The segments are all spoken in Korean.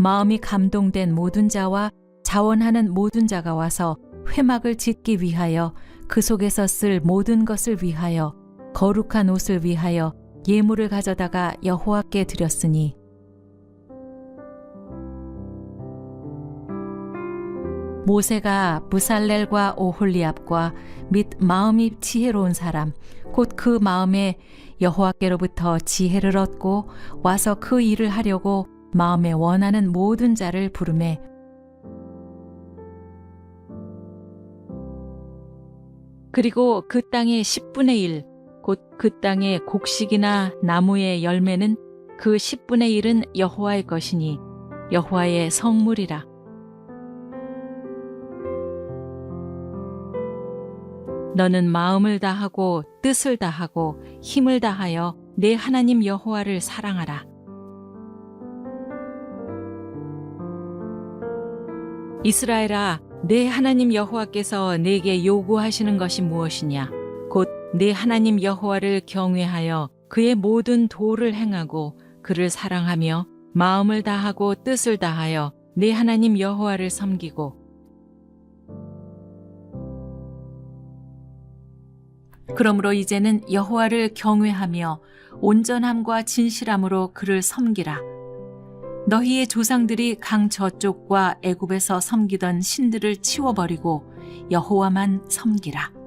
마음이 감동된 모든 자와 자원하는 모든 자가 와서 회막을 짓기 위하여 그 속에서 쓸 모든 것을 위하여 거룩한 옷을 위하여 예물을 가져다가 여호와께 드렸으니 모세가 부살렐과 오홀리압과 및 마음이 지혜로운 사람 곧 그 마음에 여호와께로부터 지혜를 얻고 와서 그 일을 하려고 마음에 원하는 모든 자를 부르매 그리고 그 땅의 10분의 1 곧 그 땅의 곡식이나 나무의 열매는 그 10분의 1은 여호와의 것이니 여호와의 성물이라. 너는 마음을 다하고 뜻을 다하고 힘을 다하여 내 하나님 여호와를 사랑하라. 이스라엘아, 내 하나님 여호와께서 내게 요구하시는 것이 무엇이냐? 곧 내 하나님 여호와를 경외하여 그의 모든 도를 행하고 그를 사랑하며 마음을 다하고 뜻을 다하여 내 하나님 여호와를 섬기고 그러므로 이제는 여호와를 경외하며 온전함과 진실함으로 그를 섬기라. 너희의 조상들이 강 저쪽과 애굽에서 섬기던 신들을 치워버리고 여호와만 섬기라.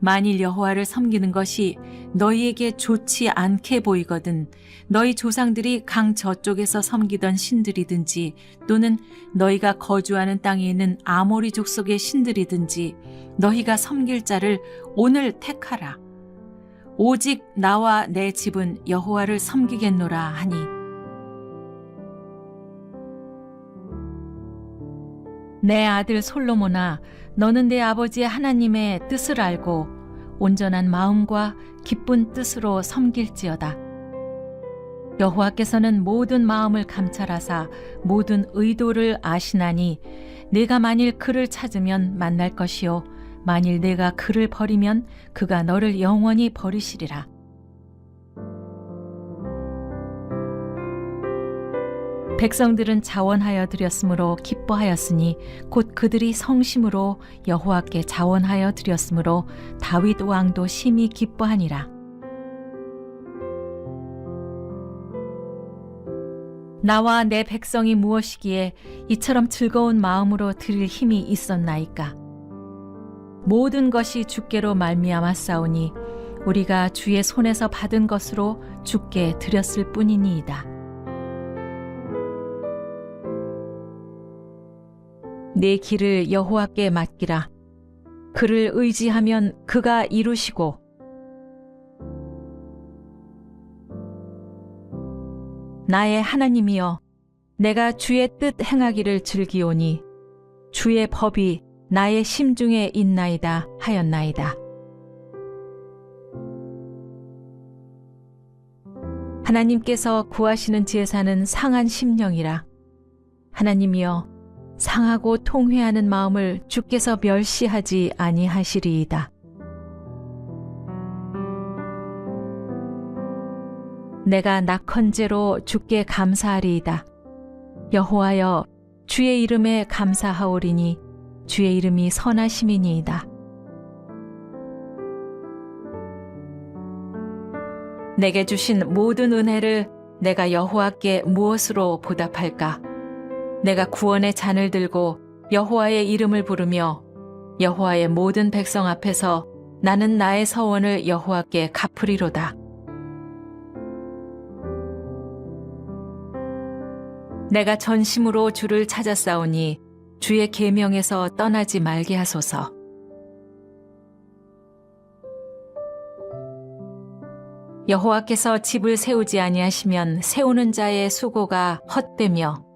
만일 여호와를 섬기는 것이 너희에게 좋지 않게 보이거든 너희 조상들이 강 저쪽에서 섬기던 신들이든지 또는 너희가 거주하는 땅에 있는 아모리 족속의 신들이든지 너희가 섬길 자를 오늘 택하라. 오직 나와 내 집은 여호와를 섬기겠노라 하니 내 아들 솔로몬아, 너는 내 아버지 하나님의 뜻을 알고 온전한 마음과 기쁜 뜻으로 섬길지어다. 여호와께서는 모든 마음을 감찰하사 모든 의도를 아시나니 내가 만일 그를 찾으면 만날 것이요 만일 내가 그를 버리면 그가 너를 영원히 버리시리라. 백성들은 자원하여 드렸으므로 기뻐하였으니 곧 그들이 성심으로 여호와께 자원하여 드렸으므로 다윗 왕도 심히 기뻐하니라. 나와 내 백성이 무엇이기에 이처럼 즐거운 마음으로 드릴 힘이 있었나이까? 모든 것이 주께로 말미암았사오니 우리가 주의 손에서 받은 것으로 주께 드렸을 뿐이니이다. 내 길을 여호와께 맡기라. 그를 의지하면 그가 이루시고 나의 하나님이여 내가 주의 뜻 행하기를 즐기오니 주의 법이 나의 심중에 있나이다 하였나이다. 하나님께서 구하시는 제사는 상한 심령이라. 하나님이여 상하고 통회하는 마음을 주께서 멸시하지 아니하시리이다. 내가 낙헌제로 주께 감사하리이다. 여호와여 주의 이름에 감사하오리니 주의 이름이 선하심이니이다. 내게 주신 모든 은혜를 내가 여호와께 무엇으로 보답할까? 내가 구원의 잔을 들고 여호와의 이름을 부르며 여호와의 모든 백성 앞에서 나는 나의 서원을 여호와께 갚으리로다. 내가 전심으로 주를 찾았사오니 주의 계명에서 떠나지 말게 하소서. 여호와께서 집을 세우지 아니하시면 세우는 자의 수고가 헛되며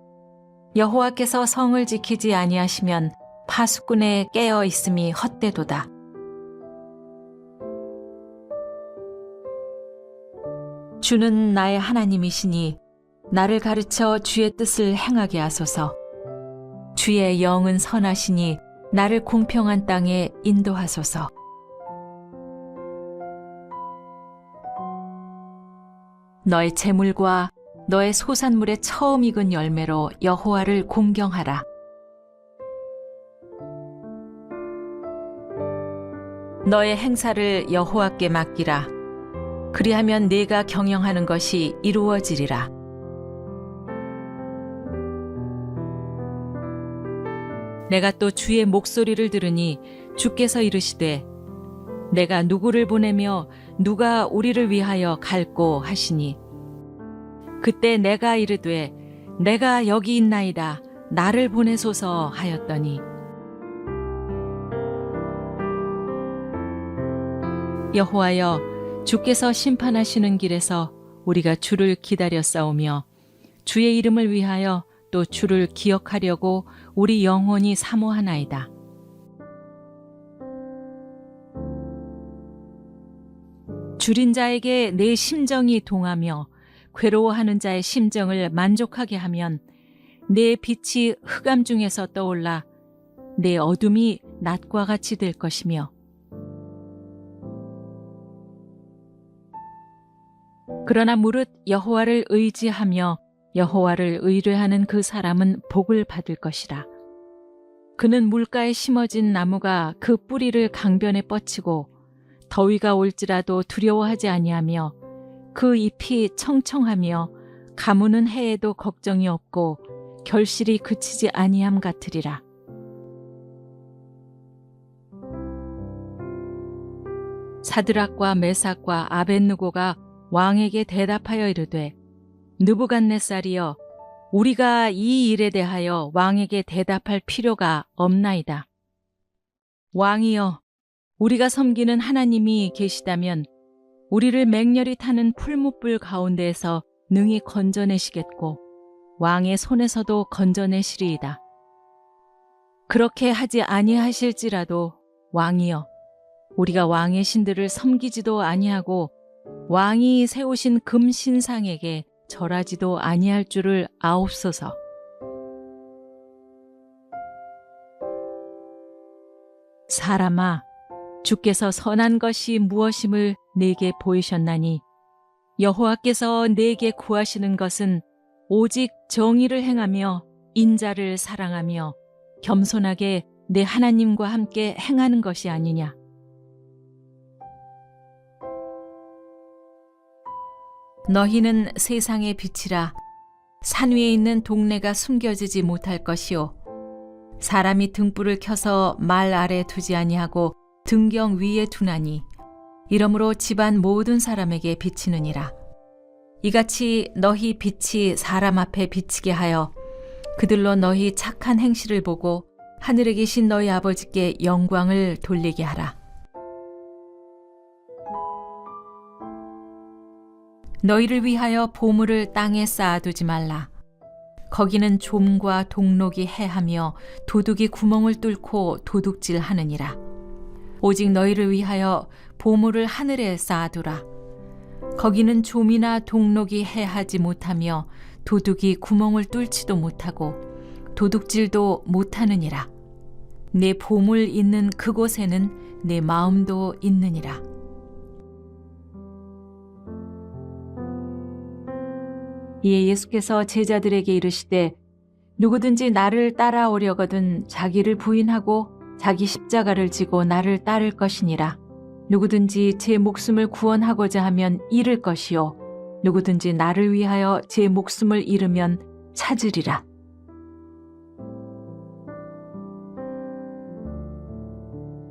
여호와께서 성을 지키지 아니하시면 파수꾼의 깨어 있음이 헛되도다. 주는 나의 하나님이시니 나를 가르쳐 주의 뜻을 행하게 하소서. 주의 영은 선하시니 나를 공평한 땅에 인도하소서. 너의 재물과 너의 소산물의 처음 익은 열매로 여호와를 공경하라. 너의 행사를 여호와께 맡기라. 그리하면 네가 경영하는 것이 이루어지리라. 내가 또 주의 목소리를 들으니 주께서 이르시되 내가 누구를 보내며 누가 우리를 위하여 갈꼬 하시니 그때 내가 이르되 내가 여기 있나이다 나를 보내소서 하였더니 여호와여 주께서 심판하시는 길에서 우리가 주를 기다려 싸우며 주의 이름을 위하여 또 주를 기억하려고 우리 영혼이 사모하나이다. 줄인 자에게 내 심정이 동하며 괴로워하는 자의 심정을 만족하게 하면 내 빛이 흑암 중에서 떠올라 내 어둠이 낮과 같이 될 것이며 그러나 무릇 여호와를 의지하며 여호와를 의뢰하는 그 사람은 복을 받을 것이라. 그는 물가에 심어진 나무가 그 뿌리를 강변에 뻗치고 더위가 올지라도 두려워하지 아니하며 그 잎이 청청하며 가무는 해에도 걱정이 없고 결실이 그치지 아니함 같으리라. 사드락과 메삭과 아벳느고가 왕에게 대답하여 이르되 느부갓네살이여 우리가 이 일에 대하여 왕에게 대답할 필요가 없나이다. 왕이여 우리가 섬기는 하나님이 계시다면 우리를 맹렬히 타는 풀무불 가운데에서 능히 건져내시겠고 왕의 손에서도 건져내시리이다. 그렇게 하지 아니하실지라도 왕이여 우리가 왕의 신들을 섬기지도 아니하고 왕이 세우신 금 신상에게 절하지도 아니할 줄을 아옵소서. 사람아, 주께서 선한 것이 무엇임을 내게 보이셨나니 여호와께서 내게 구하시는 것은 오직 정의를 행하며 인자를 사랑하며 겸손하게 내 하나님과 함께 행하는 것이 아니냐. 너희는 세상의 빛이라. 산 위에 있는 동네가 숨겨지지 못할 것이요 사람이 등불을 켜서 말 아래 두지 아니하고 등경 위에 두나니 이러므로 집안 모든 사람에게 비치느니라. 이같이 너희 빛이 사람 앞에 비치게 하여 그들로 너희 착한 행실을 보고 하늘에 계신 너희 아버지께 영광을 돌리게 하라. 너희를 위하여 보물을 땅에 쌓아두지 말라. 거기는 좀과 동록이 해하며 도둑이 구멍을 뚫고 도둑질 하느니라. 오직 너희를 위하여 보물을 하늘에 쌓아두라. 거기는 좀이나 동록이 해하지 못하며 도둑이 구멍을 뚫지도 못하고 도둑질도 못하느니라. 내 보물 있는 그곳에는 내 마음도 있느니라. 이에 예수께서 제자들에게 이르시되 누구든지 나를 따라오려거든 자기를 부인하고 자기 십자가를 지고 나를 따를 것이니라. 누구든지 제 목숨을 구원하고자 하면 잃을 것이요 누구든지 나를 위하여 제 목숨을 잃으면 찾으리라.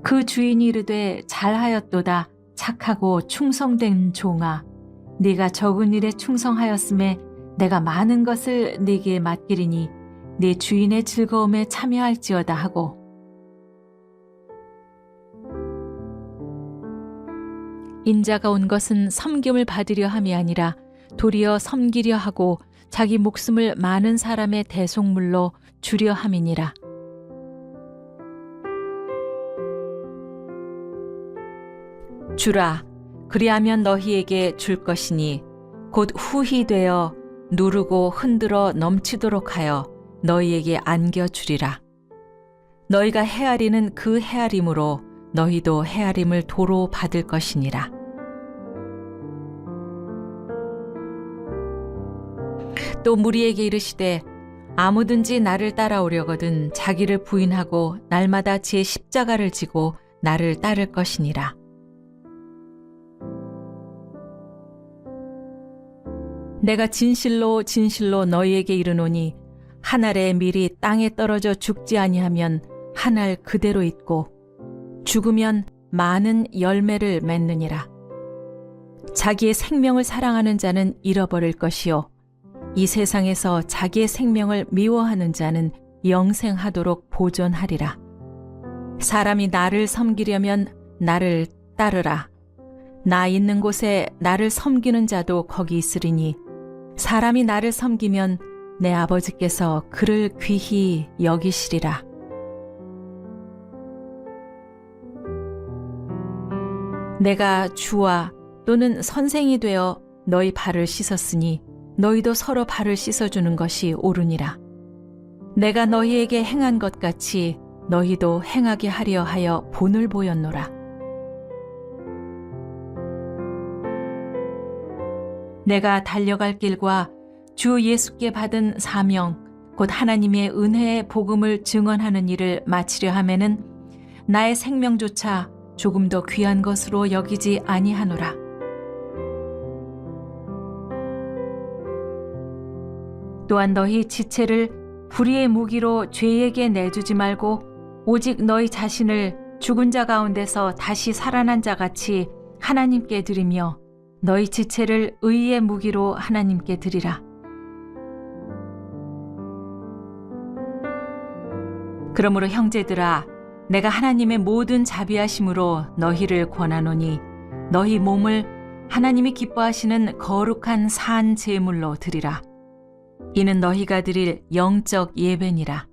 그 주인이 이르되 잘하였도다 착하고 충성된 종아 네가 적은 일에 충성하였음에 내가 많은 것을 네게 맡기리니 네 주인의 즐거움에 참여할지어다 하고 인자가 온 것은 섬김을 받으려 함이 아니라 도리어 섬기려 하고 자기 목숨을 많은 사람의 대속물로 주려 함이니라. 주라 그리하면 너희에게 줄 것이니 곧 후히 되어 누르고 흔들어 넘치도록 하여 너희에게 안겨주리라. 너희가 헤아리는 그 헤아림으로 너희도 헤아림을 도로 받을 것이니라. 또 무리에게 이르시되 아무든지 나를 따라오려거든 자기를 부인하고 날마다 제 십자가를 지고 나를 따를 것이니라. 내가 진실로 진실로 너희에게 이르노니 한 알의 밀이 땅에 떨어져 죽지 아니하면 한 알 그대로 있고 죽으면 많은 열매를 맺느니라. 자기의 생명을 사랑하는 자는 잃어버릴 것이요 이 세상에서 자기의 생명을 미워하는 자는 영생하도록 보존하리라. 사람이 나를 섬기려면 나를 따르라. 나 있는 곳에 나를 섬기는 자도 거기 있으리니 사람이 나를 섬기면 내 아버지께서 그를 귀히 여기시리라. 내가 주와 또는 선생이 되어 너희 발을 씻었으니 너희도 서로 발을 씻어주는 것이 옳으니라. 내가 너희에게 행한 것 같이 너희도 행하게 하려 하여 본을 보였노라. 내가 달려갈 길과 주 예수께 받은 사명 곧 하나님의 은혜의 복음을 증언하는 일을 마치려 하면은 나의 생명조차 조금 더 귀한 것으로 여기지 아니하노라. 또한 너희 지체를 불의의 무기로 죄에게 내주지 말고 오직 너희 자신을 죽은 자 가운데서 다시 살아난 자 같이 하나님께 드리며 너희 지체를 의의 무기로 하나님께 드리라. 그러므로 형제들아 내가 하나님의 모든 자비하심으로 너희를 권하노니 너희 몸을 하나님이 기뻐하시는 거룩한 산 제물로 드리라. 이는 너희가 드릴 영적 예배니라.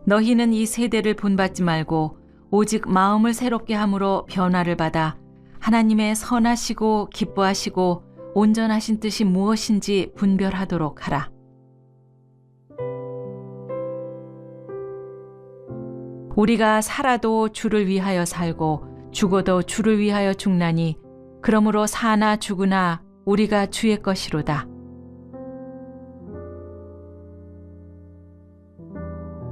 너희는 이 세대를 본받지 말고 오직 마음을 새롭게 함으로 변화를 받아 하나님의 선하시고 기뻐하시고 온전하신 뜻이 무엇인지 분별하도록 하라. 우리가 살아도 주를 위하여 살고 죽어도 주를 위하여 죽나니 그러므로 사나 죽으나 우리가 주의 것이로다.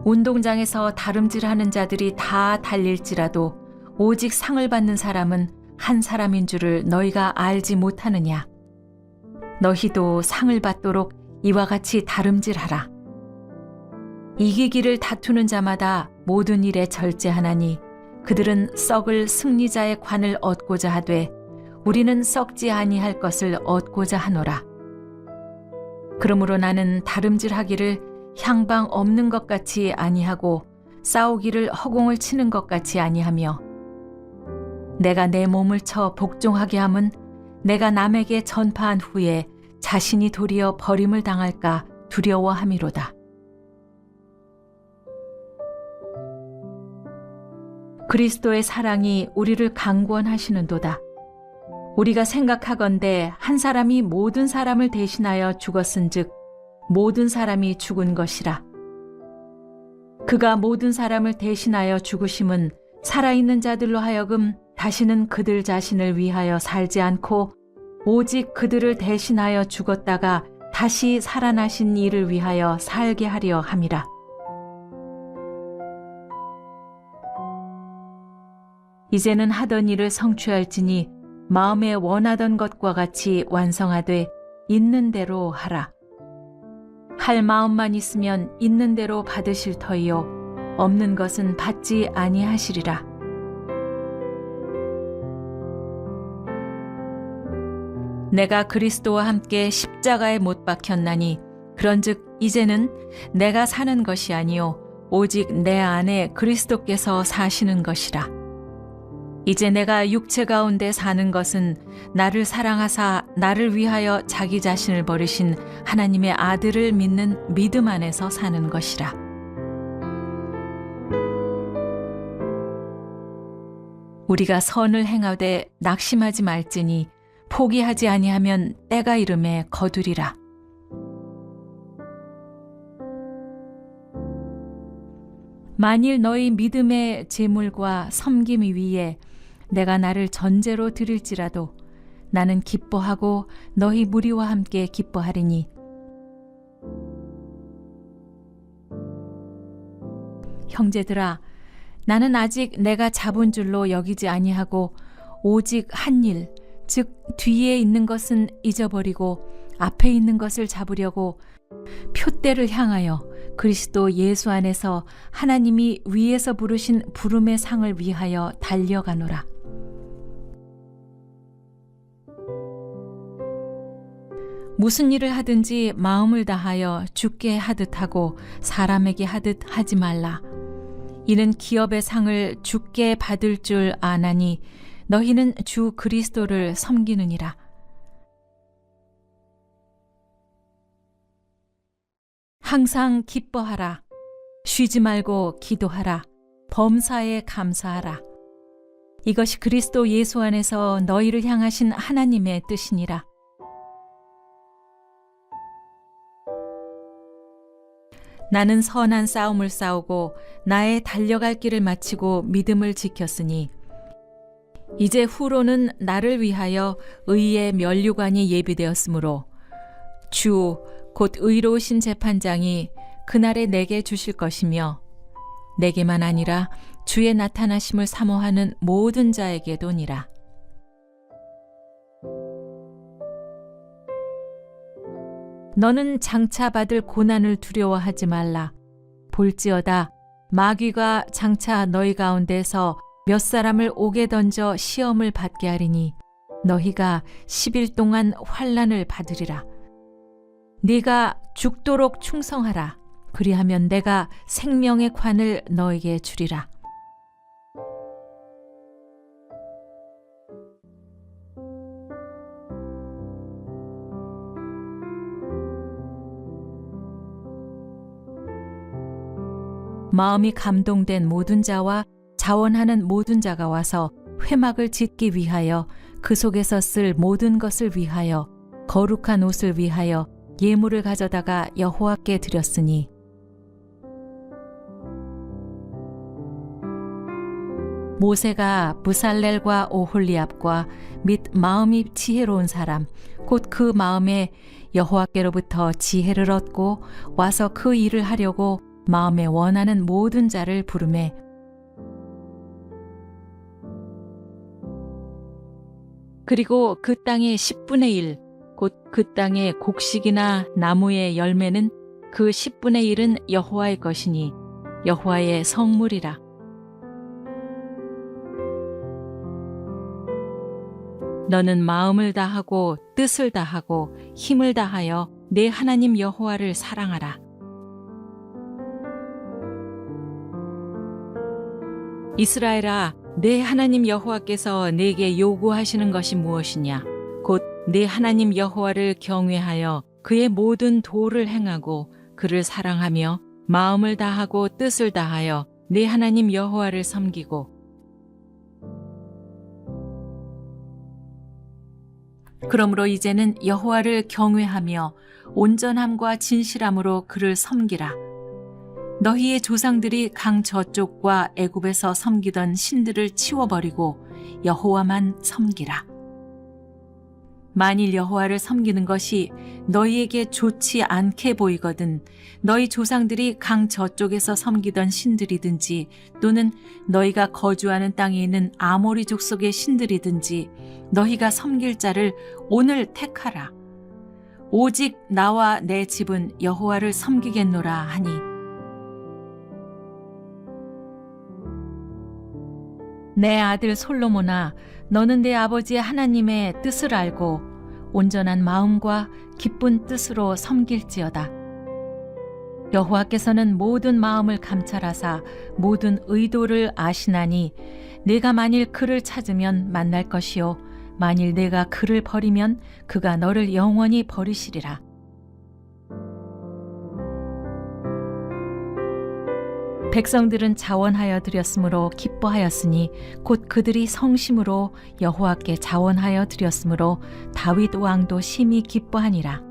운동장에서 다름질하는 자들이 다 달릴지라도 오직 상을 받는 사람은 한 사람인 줄을 너희가 알지 못하느냐. 너희도 상을 받도록 이와 같이 다름질하라. 이기기를 다투는 자마다 모든 일에 절제하나니 그들은 썩을 승리자의 관을 얻고자 하되 우리는 썩지 아니할 것을 얻고자 하노라. 그러므로 나는 다름질하기를 향방 없는 것 같이 아니하고 싸우기를 허공을 치는 것 같이 아니하며 내가 내 몸을 쳐 복종하게 함은 내가 남에게 전파한 후에 자신이 도리어 버림을 당할까 두려워함이로다. 그리스도의 사랑이 우리를 강권하시는도다. 우리가 생각하건대 한 사람이 모든 사람을 대신하여 죽었은즉 모든 사람이 죽은 것이라. 그가 모든 사람을 대신하여 죽으심은 살아있는 자들로 하여금 다시는 그들 자신을 위하여 살지 않고 오직 그들을 대신하여 죽었다가 다시 살아나신 이를 위하여 살게 하려 함이라. 이제는 하던 일을 성취할지니 마음에 원하던 것과 같이 완성하되 있는 대로 하라. 할 마음만 있으면 있는 대로 받으실 터이요 없는 것은 받지 아니하시리라. 내가 그리스도와 함께 십자가에 못 박혔나니 그런즉 이제는 내가 사는 것이 아니요 오직 내 안에 그리스도께서 사시는 것이라. 이제 내가 육체 가운데 사는 것은 나를 사랑하사 나를 위하여 자기 자신을 버리신 하나님의 아들을 믿는 믿음 안에서 사는 것이라. 우리가 선을 행하되 낙심하지 말지니 포기하지 아니하면 때가 이름에 거두리라. 만일 너희 믿음의 제물과 섬김 위에 내가 나를 전제로 드릴지라도 나는 기뻐하고 너희 무리와 함께 기뻐하리니 형제들아, 나는 아직 내가 잡은 줄로 여기지 아니하고 오직 한 일, 즉 뒤에 있는 것은 잊어버리고 앞에 있는 것을 잡으려고 표대를 향하여 그리스도 예수 안에서 하나님이 위에서 부르신 부름의 상을 위하여 달려가노라. 무슨 일을 하든지 마음을 다하여 주께 하듯 하고 사람에게 하듯 하지 말라. 이는 기업의 상을 주께 받을 줄 아나니 너희는 주 그리스도를 섬기느니라. 항상 기뻐하라. 쉬지 말고 기도하라. 범사에 감사하라. 이것이 그리스도 예수 안에서 너희를 향하신 하나님의 뜻이니라. 나는 선한 싸움을 싸우고 나의 달려갈 길을 마치고 믿음을 지켰으니 이제 후로는 나를 위하여 의의 면류관이 예비되었으므로 주 곧 의로우신 재판장이 그날에 내게 주실 것이며 내게만 아니라 주의 나타나심을 사모하는 모든 자에게도니라. 너는 장차 받을 고난을 두려워하지 말라. 볼지어다 마귀가 장차 너희 가운데서 몇 사람을 옥에 던져 시험을 받게 하리니 너희가 10일 동안 환난을 받으리라. 네가 죽도록 충성하라. 그리하면 내가 생명의 관을 너에게 주리라. 마음이 감동된 모든 자와 자원하는 모든 자가 와서 회막을 짓기 위하여 그 속에서 쓸 모든 것을 위하여 거룩한 옷을 위하여 예물을 가져다가 여호와께 드렸으니 모세가 부살렐과 오홀리압과 및 마음이 지혜로운 사람 곧 그 마음에 여호와께로부터 지혜를 얻고 와서 그 일을 하려고 마음에 원하는 모든 자를 부르매 그리고 그 땅의 10분의 1 곧 그 땅의 곡식이나 나무의 열매는 그 10분의 1은 여호와의 것이니 여호와의 성물이라. 너는 마음을 다하고 뜻을 다하고 힘을 다하여 내 하나님 여호와를 사랑하라. 이스라엘아, 내 하나님 여호와께서 내게 요구하시는 것이 무엇이냐? 곧 내 하나님 여호와를 경외하여 그의 모든 도를 행하고 그를 사랑하며 마음을 다하고 뜻을 다하여 내 하나님 여호와를 섬기고 그러므로 이제는 여호와를 경외하며 온전함과 진실함으로 그를 섬기라. 너희의 조상들이 강 저쪽과 애굽에서 섬기던 신들을 치워버리고 여호와만 섬기라. 만일 여호와를 섬기는 것이 너희에게 좋지 않게 보이거든 너희 조상들이 강 저쪽에서 섬기던 신들이든지 또는 너희가 거주하는 땅에 있는 아모리 족속의 신들이든지 너희가 섬길 자를 오늘 택하라. 오직 나와 내 집은 여호와를 섬기겠노라 하니 내 아들 솔로몬아, 너는 내 아버지 하나님의 뜻을 알고 온전한 마음과 기쁜 뜻으로 섬길지어다. 여호와께서는 모든 마음을 감찰하사 모든 의도를 아시나니 네가 만일 그를 찾으면 만날 것이요 만일 네가 그를 버리면 그가 너를 영원히 버리시리라. 백성들은 자원하여 드렸으므로 기뻐하였으니 곧 그들이 성심으로 여호와께 자원하여 드렸으므로 다윗 왕도 심히 기뻐하니라.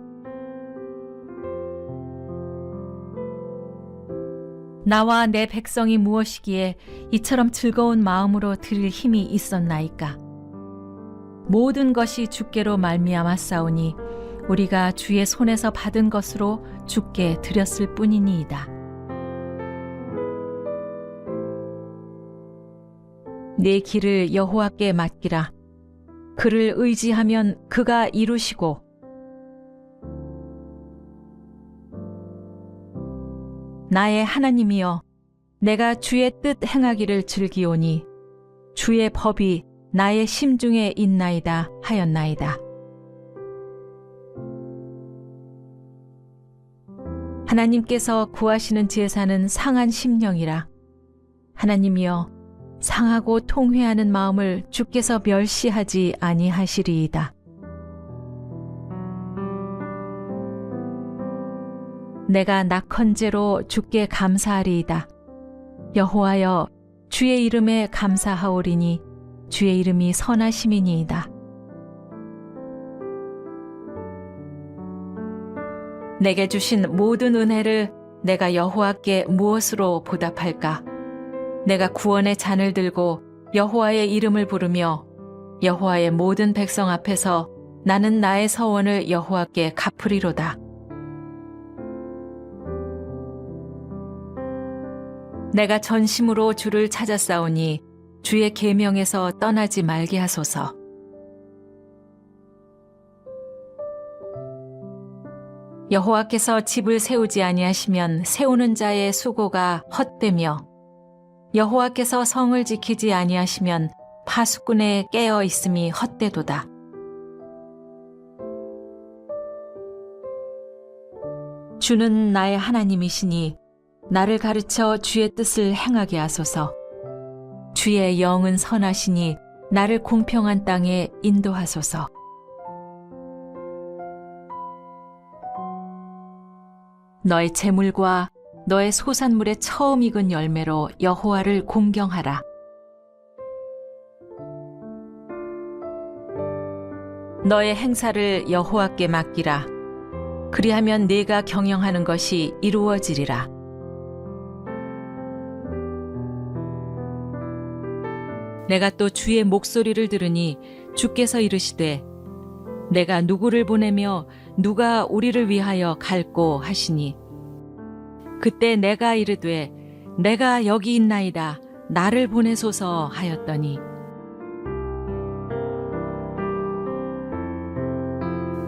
나와 내 백성이 무엇이기에 이처럼 즐거운 마음으로 드릴 힘이 있었나이까? 모든 것이 주께로 말미암았사오니 우리가 주의 손에서 받은 것으로 주께 드렸을 뿐이니이다. 내 길을 여호와께 맡기라. 그를 의지하면 그가 이루시고 나의 하나님이여, 내가 주의 뜻 행하기를 즐기오니 주의 법이 나의 심중에 있나이다 하였나이다. 하나님께서 구하시는 제사는 상한 심령이라. 하나님이여, 상하고 통회하는 마음을 주께서 멸시하지 아니하시리이다. 내가 낙헌제로 주께 감사하리이다. 여호와여, 주의 이름에 감사하오리니 주의 이름이 선하심이니이다. 내게 주신 모든 은혜를 내가 여호와께 무엇으로 보답할까? 내가 구원의 잔을 들고 여호와의 이름을 부르며 여호와의 모든 백성 앞에서 나는 나의 서원을 여호와께 갚으리로다. 내가 전심으로 주를 찾았사오니 주의 계명에서 떠나지 말게 하소서. 여호와께서 집을 세우지 아니하시면 세우는 자의 수고가 헛되며 여호와께서 성을 지키지 아니하시면 파수꾼의 깨어 있음이 헛되도다. 주는 나의 하나님이시니 나를 가르쳐 주의 뜻을 행하게 하소서. 주의 영은 선하시니 나를 공평한 땅에 인도하소서. 너의 재물과 너의 소산물의 처음 익은 열매로 여호와를 공경하라. 너의 행사를 여호와께 맡기라. 그리하면 네가 경영하는 것이 이루어지리라. 내가 또 주의 목소리를 들으니 주께서 이르시되 내가 누구를 보내며 누가 우리를 위하여 갈꼬 하시니 그때 내가 이르되 내가 여기 있나이다 나를 보내소서 하였더니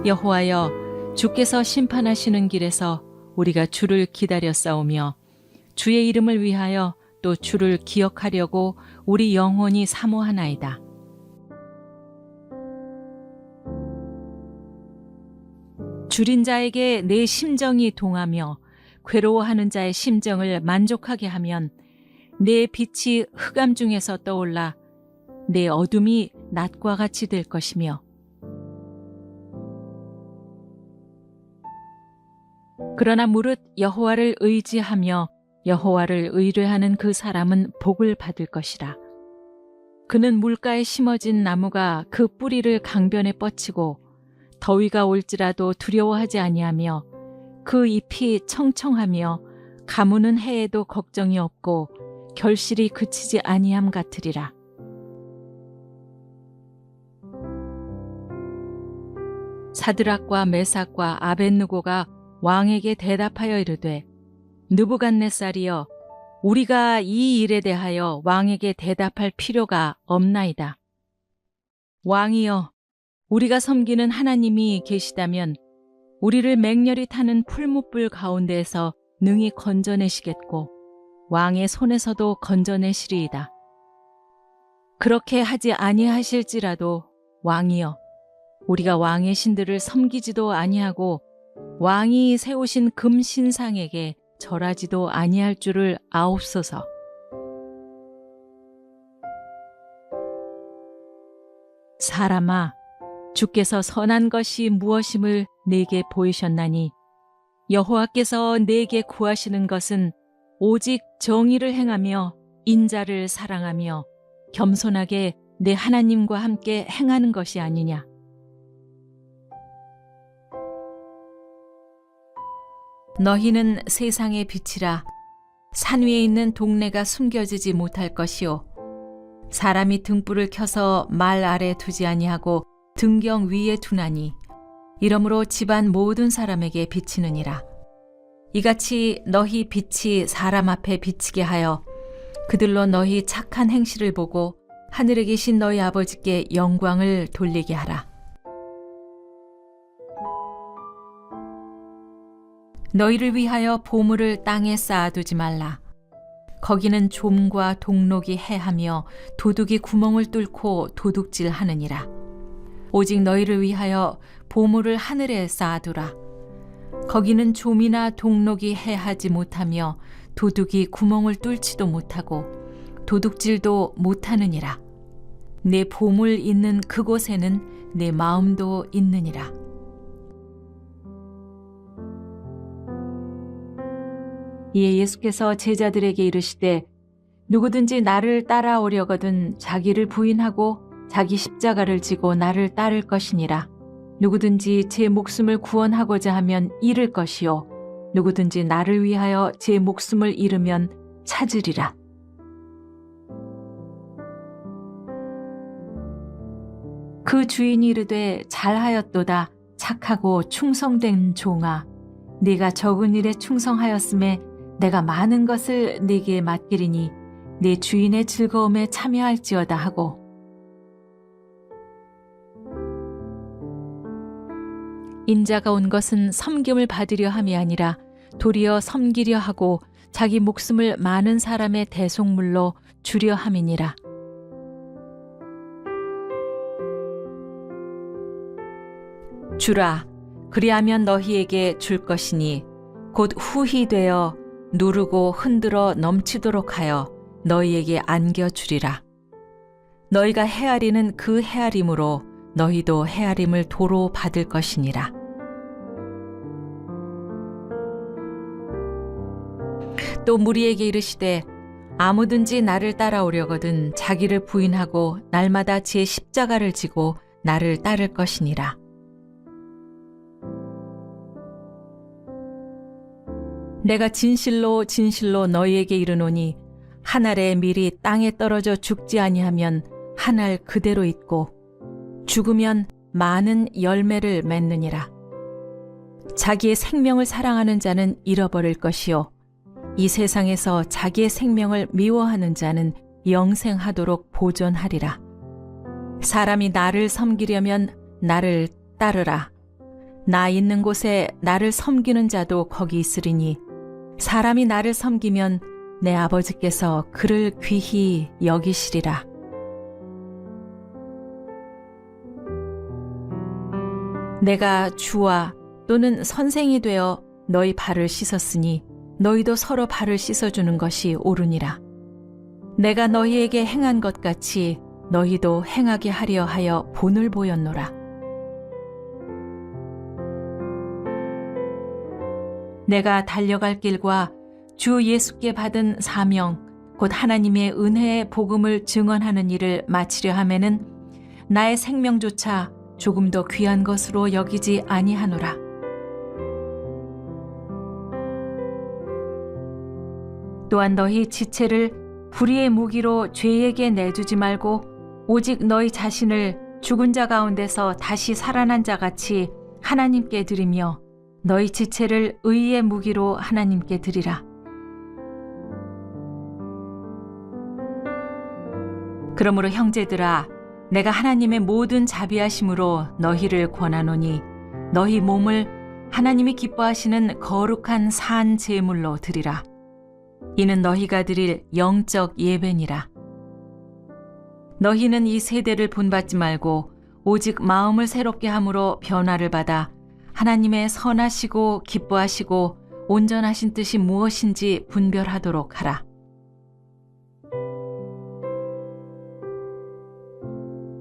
여호와여, 주께서 심판하시는 길에서 우리가 주를 기다렸사오며 주의 이름을 위하여 또 주를 기억하려고 우리 영혼이 사모하나이다. 줄인 자에게 내 심정이 동하며 괴로워하는 자의 심정을 만족하게 하면 내 빛이 흑암 중에서 떠올라 내 어둠이 낮과 같이 될 것이며 그러나 무릇 여호와를 의지하며 여호와를 의뢰하는 그 사람은 복을 받을 것이라. 그는 물가에 심어진 나무가 그 뿌리를 강변에 뻗치고 더위가 올지라도 두려워하지 아니하며 그 잎이 청청하며 가무는 해에도 걱정이 없고 결실이 그치지 아니함 같으리라. 사드락과 메삭과 아벳느고가 왕에게 대답하여 이르되 느부갓네살이여, 우리가 이 일에 대하여 왕에게 대답할 필요가 없나이다. 왕이여, 우리가 섬기는 하나님이 계시다면 우리를 맹렬히 타는 풀무불 가운데에서 능히 건져내시겠고 왕의 손에서도 건져내시리이다. 그렇게 하지 아니하실지라도 왕이여, 우리가 왕의 신들을 섬기지도 아니하고 왕이 세우신 금 신상에게 절하지도 아니할 줄을 아옵소서. 사람아, 주께서 선한 것이 무엇임을 내게 보이셨나니 여호와께서 내게 구하시는 것은 오직 정의를 행하며 인자를 사랑하며 겸손하게 내 하나님과 함께 행하는 것이 아니냐. 너희는 세상의 빛이라. 산 위에 있는 동네가 숨겨지지 못할 것이요 사람이 등불을 켜서 말 아래 두지 아니하고 등경 위에 두나니 이러므로 집안 모든 사람에게 비치느니라. 이같이 너희 빛이 사람 앞에 비치게 하여 그들로 너희 착한 행실을 보고 하늘에 계신 너희 아버지께 영광을 돌리게 하라. 너희를 위하여 보물을 땅에 쌓아두지 말라. 거기는 좀과 동록이 해하며 도둑이 구멍을 뚫고 도둑질하느니라. 오직 너희를 위하여 보물을 하늘에 쌓아두라. 거기는 좀이나 동록이 해하지 못하며 도둑이 구멍을 뚫지도 못하고 도둑질도 못하느니라. 내 보물 있는 그곳에는 내 마음도 있느니라. 이에 예수께서 제자들에게 이르시되 누구든지 나를 따라오려거든 자기를 부인하고 자기 십자가를 지고 나를 따를 것이니라. 누구든지 제 목숨을 구원하고자 하면 잃을 것이요 누구든지 나를 위하여 제 목숨을 잃으면 찾으리라. 그 주인이 이르되 잘하였도다 착하고 충성된 종아, 네가 적은 일에 충성하였음에 내가 많은 것을 네게 맡기리니 네 주인의 즐거움에 참여할지어다 하고, 인자가 온 것은 섬김을 받으려 함이 아니라 도리어 섬기려 하고 자기 목숨을 많은 사람의 대속물로 주려 함이니라. 주라, 그리하면 너희에게 줄 것이니 곧 후히 되어 누르고 흔들어 넘치도록 하여 너희에게 안겨주리라. 너희가 헤아리는 그 헤아림으로 너희도 헤아림을 도로 받을 것이니라. 또 무리에게 이르시되 아무든지 나를 따라오려거든 자기를 부인하고 날마다 제 십자가를 지고 나를 따를 것이니라. 내가 진실로 진실로 너희에게 이르노니 한 알의 밀이 땅에 떨어져 죽지 아니하면 한 알 그대로 있고 죽으면 많은 열매를 맺느니라. 자기의 생명을 사랑하는 자는 잃어버릴 것이요 이 세상에서 자기의 생명을 미워하는 자는 영생하도록 보존하리라. 사람이 나를 섬기려면 나를 따르라. 나 있는 곳에 나를 섬기는 자도 거기 있으리니 사람이 나를 섬기면 내 아버지께서 그를 귀히 여기시리라. 내가 주와 또는 선생이 되어 너희 발을 씻었으니 너희도 서로 발을 씻어주는 것이 옳으니라. 내가 너희에게 행한 것 같이 너희도 행하게 하려 하여 본을 보였노라. 내가 달려갈 길과 주 예수께 받은 사명, 곧 하나님의 은혜의 복음을 증언하는 일을 마치려 하면은 나의 생명조차 조금도 귀한 것으로 여기지 아니하노라. 또한 너희 지체를 불의의 무기로 죄에게 내주지 말고 오직 너희 자신을 죽은 자 가운데서 다시 살아난 자 같이 하나님께 드리며 너희 지체를 의의 무기로 하나님께 드리라. 그러므로 형제들아, 내가 하나님의 모든 자비하심으로 너희를 권하노니 너희 몸을 하나님이 기뻐하시는 거룩한 산 제물로 드리라. 이는 너희가 드릴 영적 예배니라. 너희는 이 세대를 본받지 말고 오직 마음을 새롭게 함으로 변화를 받아 하나님의 선하시고 기뻐하시고 온전하신 뜻이 무엇인지 분별하도록 하라.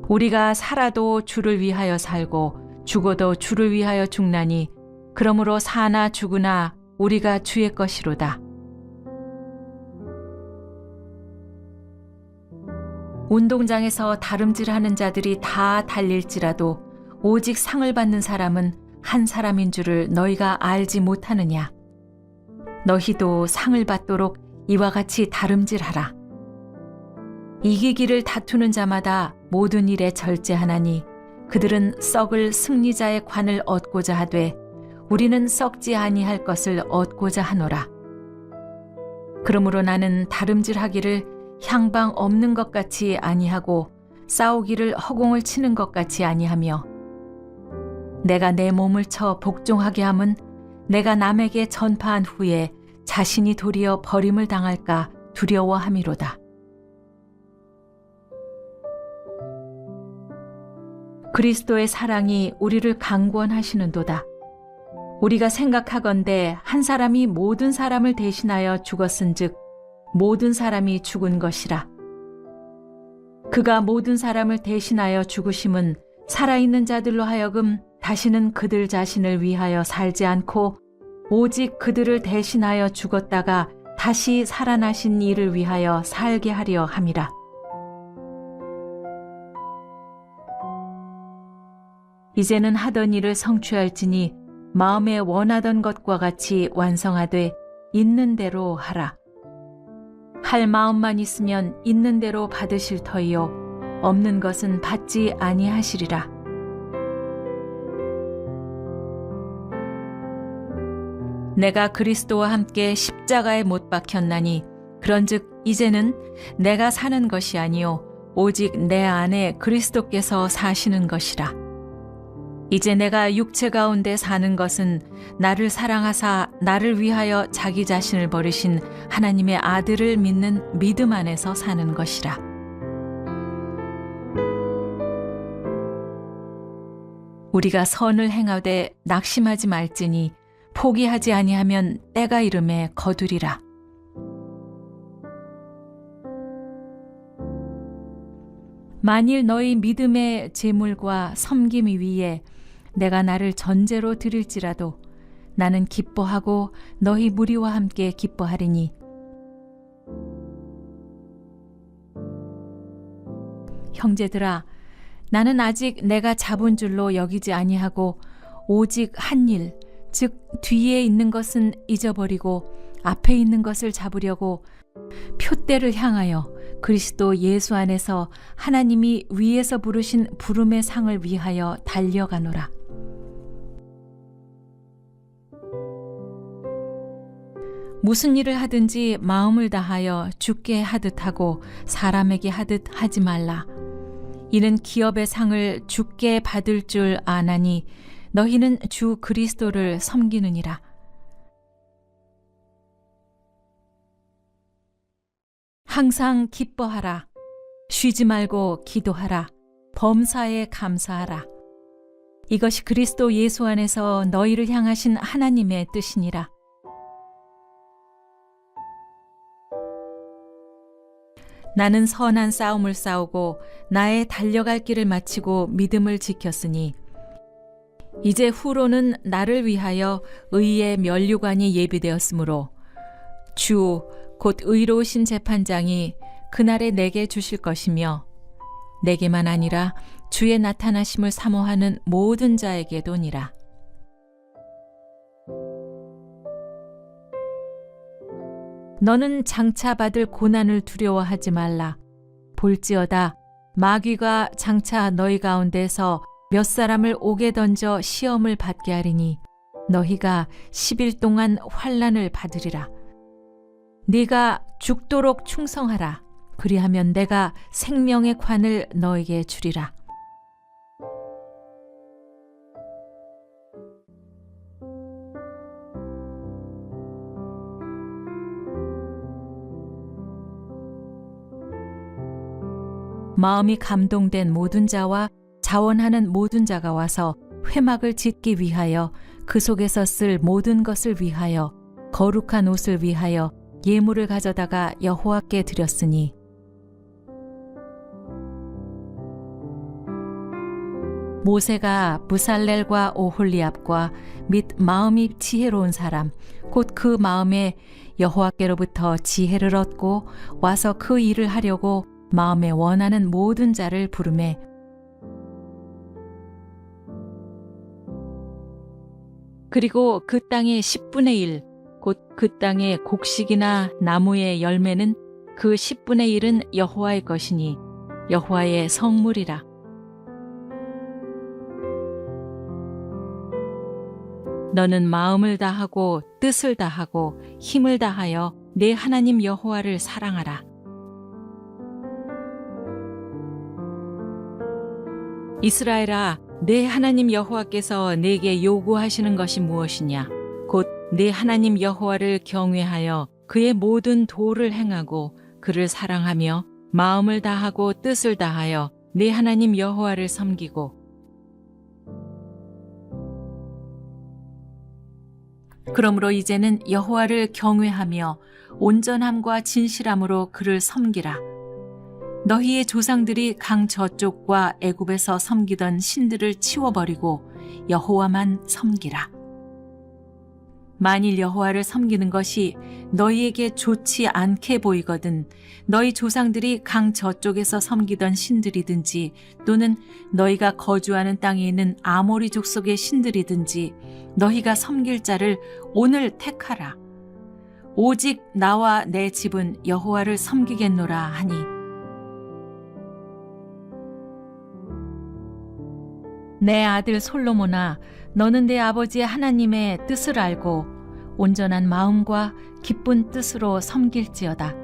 우리가 살아도 주를 위하여 살고 죽어도 주를 위하여 죽나니 그러므로 사나 죽으나 우리가 주의 것이로다. 운동장에서 다름질하는 자들이 다 달릴지라도 오직 상을 받는 사람은 한 사람인 줄을 너희가 알지 못하느냐. 너희도 상을 받도록 이와 같이 다름질하라. 이기기를 다투는 자마다 모든 일에 절제하나니 그들은 썩을 승리자의 관을 얻고자 하되 우리는 썩지 아니할 것을 얻고자 하노라. 그러므로 나는 다름질하기를 향방 없는 것 같이 아니하고 싸우기를 허공을 치는 것 같이 아니하며 내가 내 몸을 쳐 복종하게 함은 내가 남에게 전파한 후에 자신이 도리어 버림을 당할까 두려워함이로다. 그리스도의 사랑이 우리를 강권하시는도다. 우리가 생각하건대 한 사람이 모든 사람을 대신하여 죽었은즉 모든 사람이 죽은 것이라. 그가 모든 사람을 대신하여 죽으심은 살아있는 자들로 하여금 다시는 그들 자신을 위하여 살지 않고 오직 그들을 대신하여 죽었다가 다시 살아나신 이를 위하여 살게 하려 함이라. 이제는 하던 일을 성취할지니 마음에 원하던 것과 같이 완성하되 있는 대로 하라. 할 마음만 있으면 있는 대로 받으실 터이요 없는 것은 받지 아니하시리라. 내가 그리스도와 함께 십자가에 못 박혔나니 그런즉 이제는 내가 사는 것이 아니요 오직 내 안에 그리스도께서 사시는 것이라. 이제 내가 육체 가운데 사는 것은 나를 사랑하사 나를 위하여 자기 자신을 버리신 하나님의 아들을 믿는 믿음 안에서 사는 것이라. 우리가 선을 행하되 낙심하지 말지니 포기하지 아니하면 때가 이름에 거두리라. 만일 너희 믿음의 제물과 섬김 위에 내가 나를 전제로 드릴지라도 나는 기뻐하고 너희 무리와 함께 기뻐하리니 형제들아 나는 아직 내가 잡은 줄로 여기지 아니하고 오직 한 일 즉 뒤에 있는 것은 잊어버리고 앞에 있는 것을 잡으려고 표대를 향하여 그리스도 예수 안에서 하나님이 위에서 부르신 부름의 상을 위하여 달려가노라. 무슨 일을 하든지 마음을 다하여 주께 하듯 하고 사람에게 하듯 하지 말라. 이는 기업의 상을 주께 받을 줄 아나니 너희는 주 그리스도를 섬기느니라. 항상 기뻐하라. 쉬지 말고 기도하라. 범사에 감사하라. 이것이 그리스도 예수 안에서 너희를 향하신 하나님의 뜻이니라. 나는 선한 싸움을 싸우고 나의 달려갈 길을 마치고 믿음을 지켰으니 이제 후로는 나를 위하여 의의 면류관이 예비되었으므로 주 곧 의로우신 재판장이 그날에 내게 주실 것이며 내게만 아니라 주의 나타나심을 사모하는 모든 자에게도니라. 너는 장차 받을 고난을 두려워하지 말라. 볼지어다 마귀가 장차 너희 가운데서 몇 사람을 옥에 던져 시험을 받게 하리니 너희가 10일 동안 환난을 받으리라. 네가 죽도록 충성하라. 그리하면 내가 생명의 관을 너에게 주리라. 마음이 감동된 모든 자와 자원하는 모든 자가 와서 회막을 짓기 위하여 그 속에서 쓸 모든 것을 위하여 거룩한 옷을 위하여 예물을 가져다가 여호와께 드렸으니 모세가 부살렐과 오홀리압과 및 마음이 지혜로운 사람 곧 그 마음에 여호와께로부터 지혜를 얻고 와서 그 일을 하려고 마음에 원하는 모든 자를 부르매 그리고 그 땅의 10분의 1 곧 그 땅의 곡식이나 나무의 열매는 그 10분의 1은 여호와의 것이니 여호와의 성물이라. 너는 마음을 다하고 뜻을 다하고 힘을 다하여 내 하나님 여호와를 사랑하라. 이스라엘아, 내 하나님 여호와께서 내게 요구하시는 것이 무엇이냐? 곧 내 하나님 여호와를 경외하여 그의 모든 도를 행하고 그를 사랑하며 마음을 다하고 뜻을 다하여 내 하나님 여호와를 섬기고 그러므로 이제는 여호와를 경외하며 온전함과 진실함으로 그를 섬기라. 너희의 조상들이 강 저쪽과 애굽에서 섬기던 신들을 치워버리고 여호와만 섬기라. 만일 여호와를 섬기는 것이 너희에게 좋지 않게 보이거든 너희 조상들이 강 저쪽에서 섬기던 신들이든지 또는 너희가 거주하는 땅에 있는 아모리 족속의 신들이든지 너희가 섬길 자를 오늘 택하라. 오직 나와 내 집은 여호와를 섬기겠노라 하니 내 아들 솔로몬아, 너는 내 아버지 하나님의 뜻을 알고 온전한 마음과 기쁜 뜻으로 섬길지어다.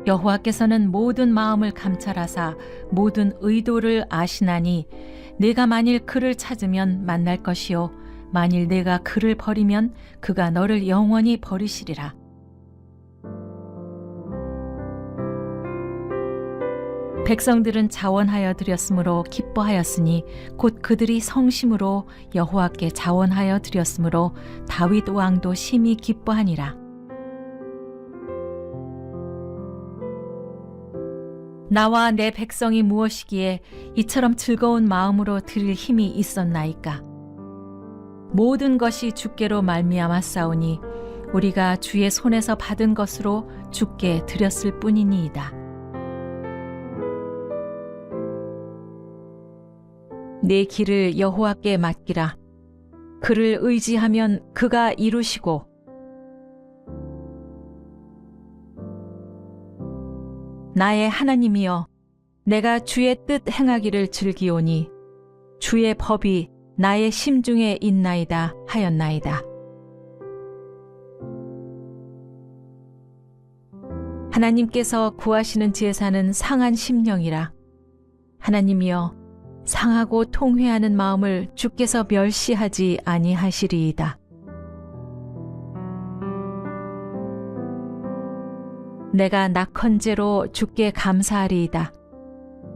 여호와께서는 모든 마음을 감찰하사 모든 의도를 아시나니 내가 만일 그를 찾으면 만날 것이요 만일 내가 그를 버리면 그가 너를 영원히 버리시리라. 백성들은 자원하여 드렸으므로 기뻐하였으니 곧 그들이 성심으로 여호와께 자원하여 드렸으므로 다윗 왕도 심히 기뻐하니라. 나와 내 백성이 무엇이기에 이처럼 즐거운 마음으로 드릴 힘이 있었나이까? 모든 것이 주께로 말미암아 싸우니 우리가 주의 손에서 받은 것으로 주께 드렸을 뿐이니이다. 내 길을 여호와께 맡기라. 그를 의지하면 그가 이루시고 나의 하나님이여, 내가 주의 뜻 행하기를 즐기오니 주의 법이 나의 심중에 있나이다 하였나이다. 하나님께서 구하시는 제사는 상한 심령이라. 하나님이여, 상하고 통회하는 마음을 주께서 멸시하지 아니하시리이다. 내가 낙헌제로 주께 감사하리이다.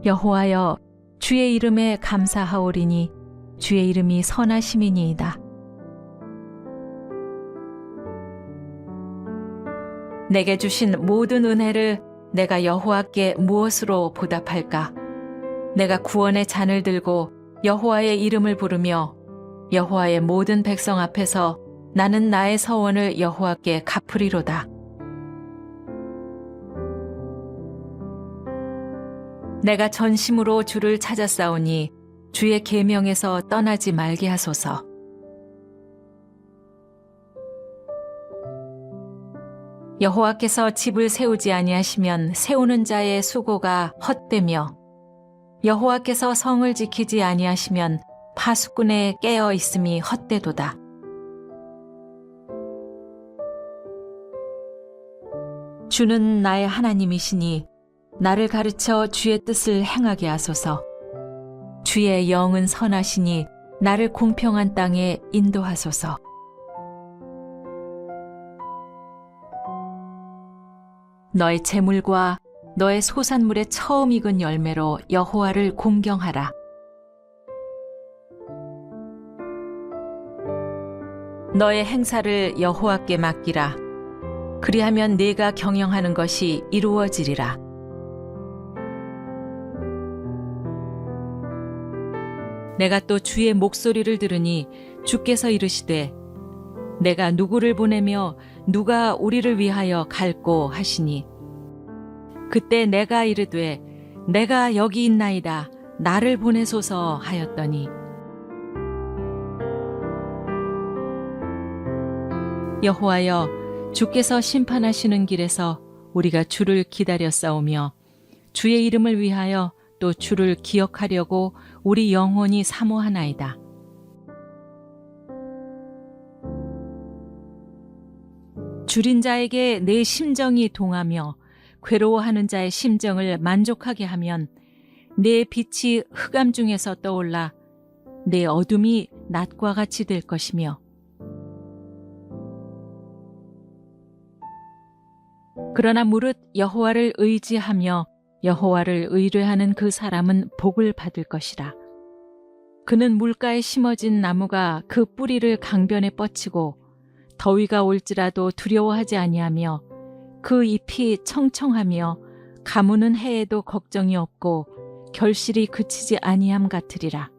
여호와여, 주의 이름에 감사하오리니 주의 이름이 선하심이니이다. 내게 주신 모든 은혜를 내가 여호와께 무엇으로 보답할까? 내가 구원의 잔을 들고 여호와의 이름을 부르며 여호와의 모든 백성 앞에서 나는 나의 서원을 여호와께 갚으리로다. 내가 전심으로 주를 찾았사오니 주의 계명에서 떠나지 말게 하소서. 여호와께서 집을 세우지 아니하시면 세우는 자의 수고가 헛되며 여호와께서 성을 지키지 아니하시면 파수꾼의 깨어 있음이 헛되도다. 주는 나의 하나님이시니 나를 가르쳐 주의 뜻을 행하게 하소서. 주의 영은 선하시니 나를 공평한 땅에 인도하소서. 너의 재물과 너의 소산물의 처음 익은 열매로 여호와를 공경하라. 너의 행사를 여호와께 맡기라. 그리하면 네가 경영하는 것이 이루어지리라. 내가 또 주의 목소리를 들으니 주께서 이르시되 내가 누구를 보내며 누가 우리를 위하여 갈꼬 하시니 그때 내가 이르되 내가 여기 있나이다 나를 보내소서 하였더니 여호와여 주께서 심판하시는 길에서 우리가 주를 기다렸사오며 주의 이름을 위하여 또 주를 기억하려고 우리 영혼이 사모하나이다. 줄인 자에게 내 심정이 동하며 괴로워하는 자의 심정을 만족하게 하면 내 빛이 흑암 중에서 떠올라 내 어둠이 낮과 같이 될 것이며 그러나 무릇 여호와를 의지하며 여호와를 의뢰하는 그 사람은 복을 받을 것이라. 그는 물가에 심어진 나무가 그 뿌리를 강변에 뻗치고 더위가 올지라도 두려워하지 아니하며 그 잎이 청청하며 가무는 해에도 걱정이 없고 결실이 그치지 아니함 같으리라.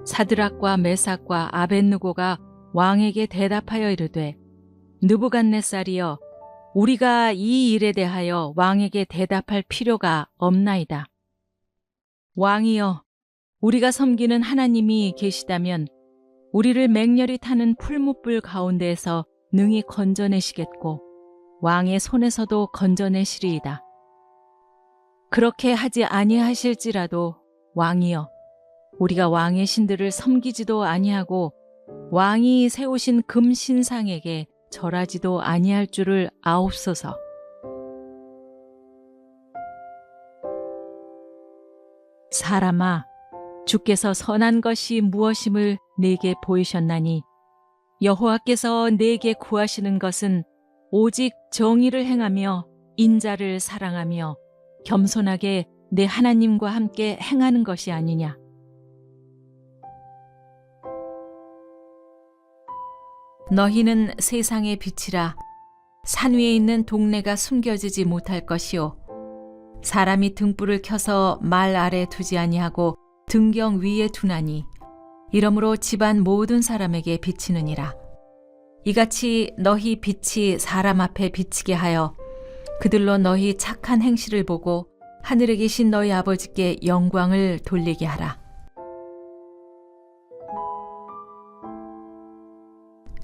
사드락과 메삭과 아벳느고가 왕에게 대답하여 이르되 느부갓네살이여 우리가 이 일에 대하여 왕에게 대답할 필요가 없나이다. 왕이여 우리가 섬기는 하나님이 계시다면 우리를 맹렬히 타는 풀무불 가운데에서 능히 건져내시겠고 왕의 손에서도 건져내시리이다. 그렇게 하지 아니하실지라도 왕이여 우리가 왕의 신들을 섬기지도 아니하고 왕이 세우신 금 신상에게 절하지도 아니할 줄을 아옵소서. 사람아, 주께서 선한 것이 무엇임을 내게 보이셨나니 여호와께서 내게 구하시는 것은 오직 정의를 행하며 인자를 사랑하며 겸손하게 내 하나님과 함께 행하는 것이 아니냐. 너희는 세상의 빛이라. 산 위에 있는 동네가 숨겨지지 못할 것이요 사람이 등불을 켜서 말 아래 두지 아니하고 등경 위에 두나니 이러므로 집안 모든 사람에게 비치느니라. 이같이 너희 빛이 사람 앞에 비치게 하여 그들로 너희 착한 행실을 보고 하늘에 계신 너희 아버지께 영광을 돌리게 하라.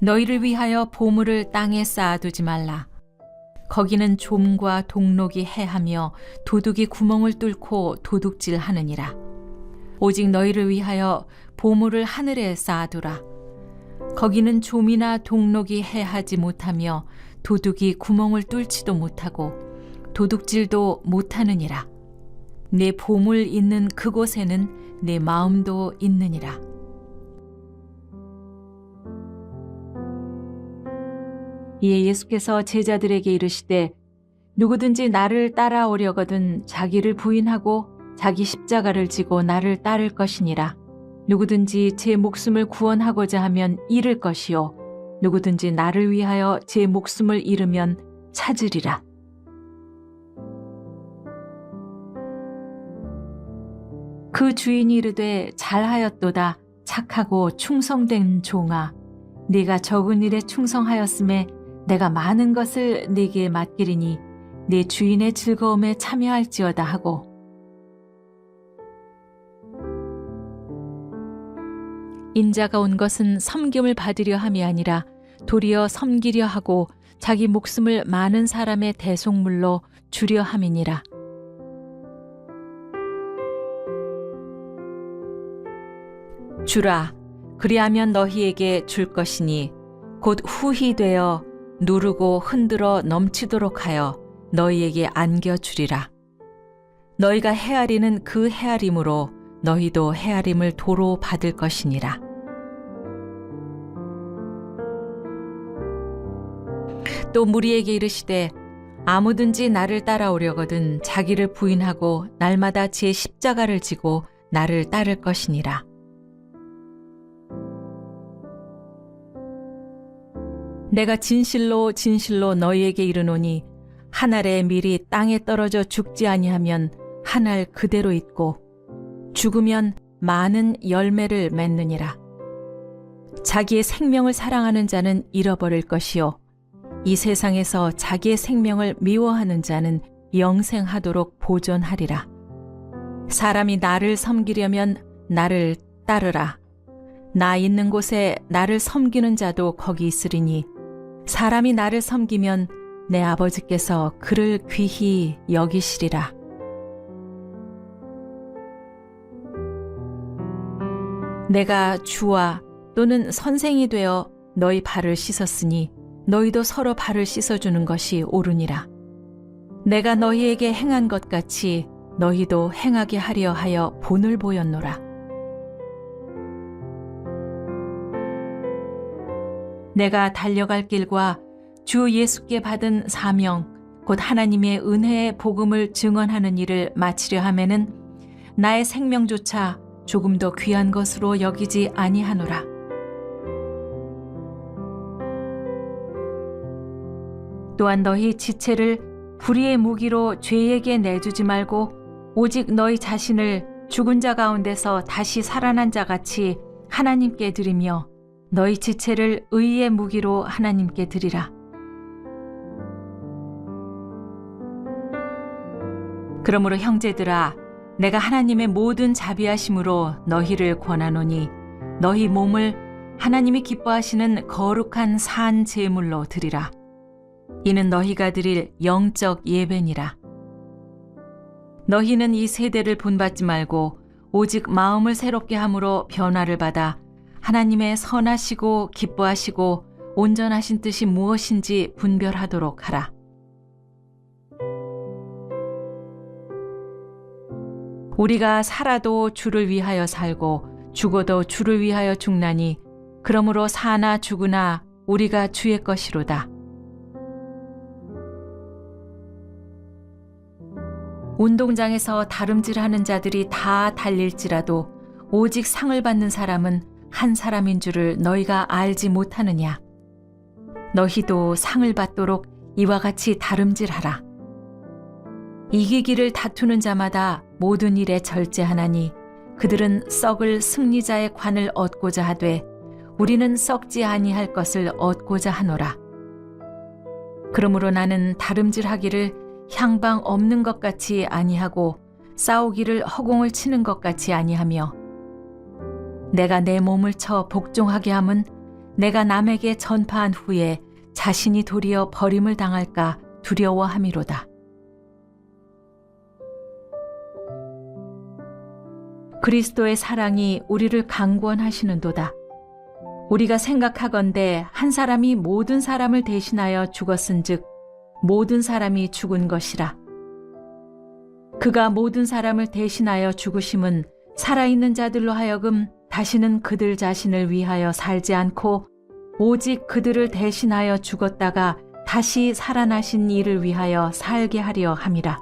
너희를 위하여 보물을 땅에 쌓아두지 말라. 거기는 좀과 동록이 해하며 도둑이 구멍을 뚫고 도둑질하느니라. 오직 너희를 위하여 보물을 하늘에 쌓아두라. 거기는 좀이나 동록이 해하지 못하며 도둑이 구멍을 뚫지도 못하고 도둑질도 못하느니라. 내 보물 있는 그곳에는 내 마음도 있느니라. 이에 예수께서 제자들에게 이르시되 누구든지 나를 따라오려거든 자기를 부인하고 자기 십자가를 지고 나를 따를 것이니라. 누구든지 제 목숨을 구원하고자 하면 잃을 것이요 누구든지 나를 위하여 제 목숨을 잃으면 찾으리라. 그 주인이 이르되 잘하였도다 착하고 충성된 종아 네가 적은 일에 충성하였음에 내가 많은 것을 네게 맡기리니 네 주인의 즐거움에 참여할지어다 하고 인자가 온 것은 섬김을 받으려 함이 아니라 도리어 섬기려 하고 자기 목숨을 많은 사람의 대속물로 주려 함이니라. 주라 그리하면 너희에게 줄 것이니 곧 후히 되어 누르고 흔들어 넘치도록 하여 너희에게 안겨주리라. 너희가 헤아리는 그 헤아림으로 너희도 헤아림을 도로 받을 것이니라. 또 무리에게 이르시되 아무든지 나를 따라오려거든 자기를 부인하고 날마다 제 십자가를 지고 나를 따를 것이니라. 내가 진실로 진실로 너희에게 이르노니 한 알의 밀이 땅에 떨어져 죽지 아니하면 한 알 그대로 있고 죽으면 많은 열매를 맺느니라. 자기의 생명을 사랑하는 자는 잃어버릴 것이요 이 세상에서 자기의 생명을 미워하는 자는 영생하도록 보존하리라. 사람이 나를 섬기려면 나를 따르라. 나 있는 곳에 나를 섬기는 자도 거기 있으리니 사람이 나를 섬기면 내 아버지께서 그를 귀히 여기시리라. 내가 주와 또는 선생이 되어 너희 발을 씻었으니 너희도 서로 발을 씻어주는 것이 옳으니라. 내가 너희에게 행한 것 같이 너희도 행하게 하려 하여 본을 보였노라. 내가 달려갈 길과 주 예수께 받은 사명, 곧 하나님의 은혜의 복음을 증언하는 일을 마치려 하면은 나의 생명조차 조금도 귀한 것으로 여기지 아니하노라. 또한 너희 지체를 불의의 무기로 죄에게 내주지 말고 오직 너희 자신을 죽은 자 가운데서 다시 살아난 자 같이 하나님께 드리며 너희 지체를 의의 무기로 하나님께 드리라. 그러므로 형제들아, 내가 하나님의 모든 자비하심으로 너희를 권하노니 너희 몸을 하나님이 기뻐하시는 거룩한 산 제물로 드리라. 이는 너희가 드릴 영적 예배니라. 너희는 이 세대를 본받지 말고 오직 마음을 새롭게 함으로 변화를 받아 하나님의 선하시고 기뻐하시고 온전하신 뜻이 무엇인지 분별하도록 하라. 우리가 살아도 주를 위하여 살고 죽어도 주를 위하여 죽나니 그러므로 사나 죽으나 우리가 주의 것이로다. 운동장에서 다름질하는 자들이 다 달릴지라도 오직 상을 받는 사람은 한 사람인 줄을 너희가 알지 못하느냐. 너희도 상을 받도록 이와 같이 다름질하라. 이기기를 다투는 자마다 모든 일에 절제하나니 그들은 썩을 승리자의 관을 얻고자 하되 우리는 썩지 아니할 것을 얻고자 하노라. 그러므로 나는 다름질하기를 향방 없는 것 같이 아니하고 싸우기를 허공을 치는 것 같이 아니하며 내가 내 몸을 쳐 복종하게 함은 내가 남에게 전파한 후에 자신이 도리어 버림을 당할까 두려워함이로다. 그리스도의 사랑이 우리를 강권하시는도다. 우리가 생각하건대 한 사람이 모든 사람을 대신하여 죽었은즉 모든 사람이 죽은 것이라. 그가 모든 사람을 대신하여 죽으심은 살아있는 자들로 하여금 다시는 그들 자신을 위하여 살지 않고 오직 그들을 대신하여 죽었다가 다시 살아나신 이를 위하여 살게 하려 함이라.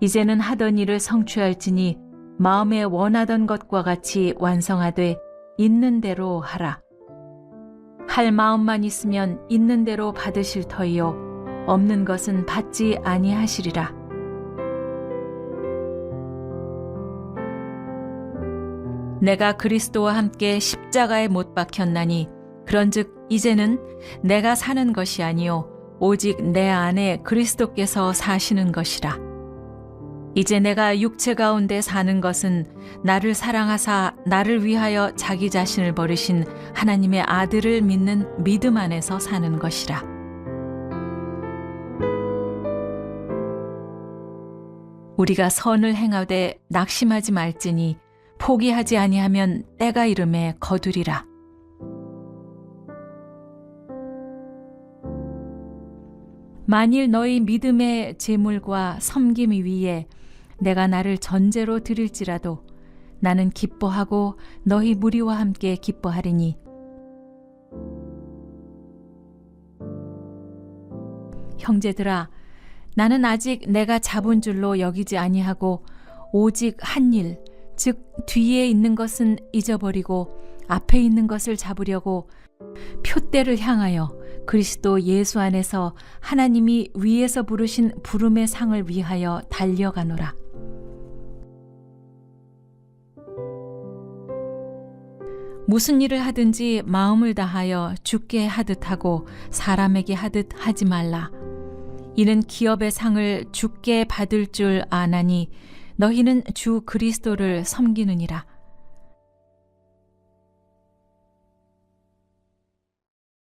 이제는 하던 일을 성취할지니 마음에 원하던 것과 같이 완성하되 있는 대로 하라. 할 마음만 있으면 있는 대로 받으실 터이요 없는 것은 받지 아니하시리라. 내가 그리스도와 함께 십자가에 못 박혔나니 그런즉 이제는 내가 사는 것이 아니요 오직 내 안에 그리스도께서 사시는 것이라. 이제 내가 육체 가운데 사는 것은 나를 사랑하사 나를 위하여 자기 자신을 버리신 하나님의 아들을 믿는 믿음 안에서 사는 것이라. 우리가 선을 행하되 낙심하지 말지니 포기하지 아니하면 때가 이름에 거두리라. 만일 너희 믿음의 제물과 섬김 위에 내가 나를 전제로 드릴지라도 나는 기뻐하고 너희 무리와 함께 기뻐하리니 형제들아 나는 아직 내가 잡은 줄로 여기지 아니하고 오직 한 일, 즉 뒤에 있는 것은 잊어버리고 앞에 있는 것을 잡으려고 표대를 향하여 그리스도 예수 안에서 하나님이 위에서 부르신 부름의 상을 위하여 달려가노라. 무슨 일을 하든지 마음을 다하여 주께 하듯 하고 사람에게 하듯 하지 말라. 이는 기업의 상을 주께 받을 줄 아나니 너희는 주 그리스도를 섬기느니라.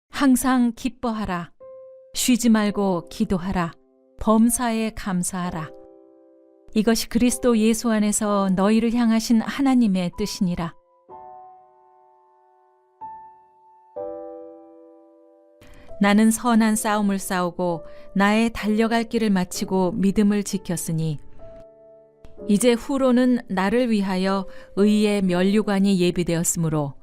항상 기뻐하라. 쉬지 말고 기도하라. 범사에 감사하라. 이것이 그리스도 예수 안에서 너희를 향하신 하나님의 뜻이니라. 나는 선한 싸움을 싸우고 나의 달려갈 길을 마치고 믿음을 지켰으니 이제 후로는 나를 위하여 의의 면류관이 예비되었으므로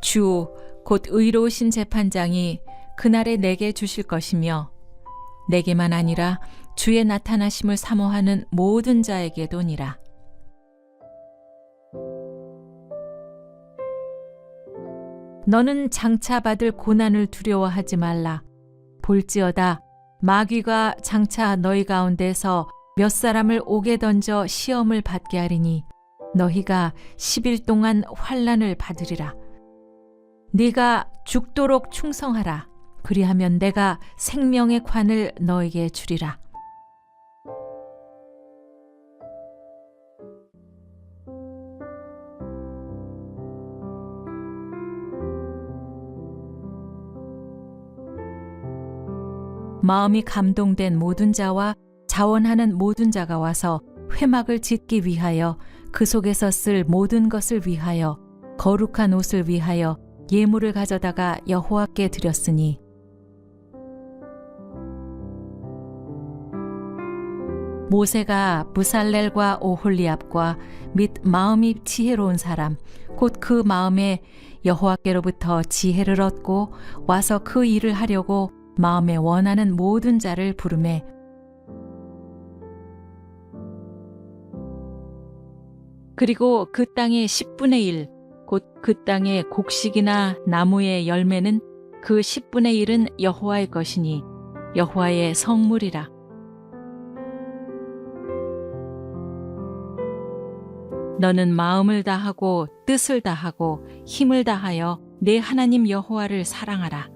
주 곧 의로우신 재판장이 그날에 내게 주실 것이며 내게만 아니라 주의 나타나심을 사모하는 모든 자에게도니라. 너는 장차 받을 고난을 두려워하지 말라. 볼지어다 마귀가 장차 너희 가운데서 몇 사람을 옥에 던져 시험을 받게 하리니 너희가 10일 동안 환난을 받으리라. 네가 죽도록 충성하라. 그리하면 내가 생명의 관을 너에게 주리라. 마음이 감동된 모든 자와 자원하는 모든 자가 와서 회막을 짓기 위하여 그 속에서 쓸 모든 것을 위하여 거룩한 옷을 위하여 예물을 가져다가 여호와께 드렸으니 모세가 무살렐과 오홀리압과 및 마음이 지혜로운 사람 곧 그 마음에 여호와께로부터 지혜를 얻고 와서 그 일을 하려고 마음에 원하는 모든 자를 부르매 그리고 그 땅의 10분의 1 곧 그 땅의 곡식이나 나무의 열매는 그 10분의 1은 여호와의 것이니 여호와의 성물이라. 너는 마음을 다하고 뜻을 다하고 힘을 다하여 내 하나님 여호와를 사랑하라.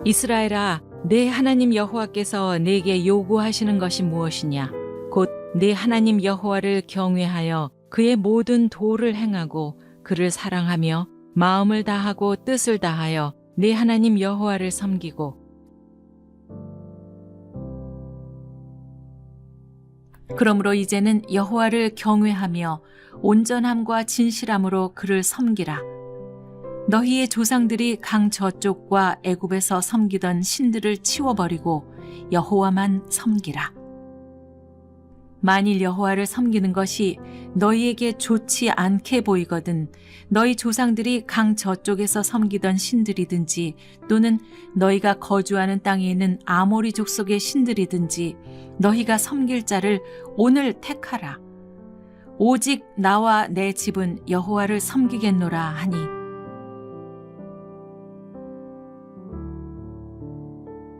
이스라엘아, 내 하나님 여호와께서 내게 요구하시는 것이 무엇이냐? 곧 내 하나님 여호와를 경외하여 그의 모든 도를 행하고 그를 사랑하며 마음을 다하고 뜻을 다하여 내 하나님 여호와를 섬기고 그러므로 이제는 여호와를 경외하며 온전함과 진실함으로 그를 섬기라. 너희의 조상들이 강 저쪽과 애굽에서 섬기던 신들을 치워버리고 여호와만 섬기라. 만일 여호와를 섬기는 것이 너희에게 좋지 않게 보이거든 너희 조상들이 강 저쪽에서 섬기던 신들이든지 또는 너희가 거주하는 땅에 있는 아모리 족속의 신들이든지 너희가 섬길 자를 오늘 택하라. 오직 나와 내 집은 여호와를 섬기겠노라 하니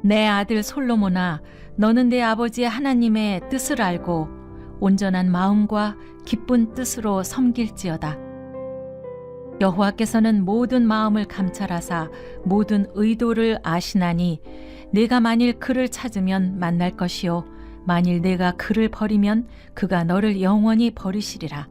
내 아들 솔로몬아, 너는 내 아버지 하나님의 뜻을 알고 온전한 마음과 기쁜 뜻으로 섬길지어다. 여호와께서는 모든 마음을 감찰하사 모든 의도를 아시나니 네가 만일 그를 찾으면 만날 것이요 만일 네가 그를 버리면 그가 너를 영원히 버리시리라.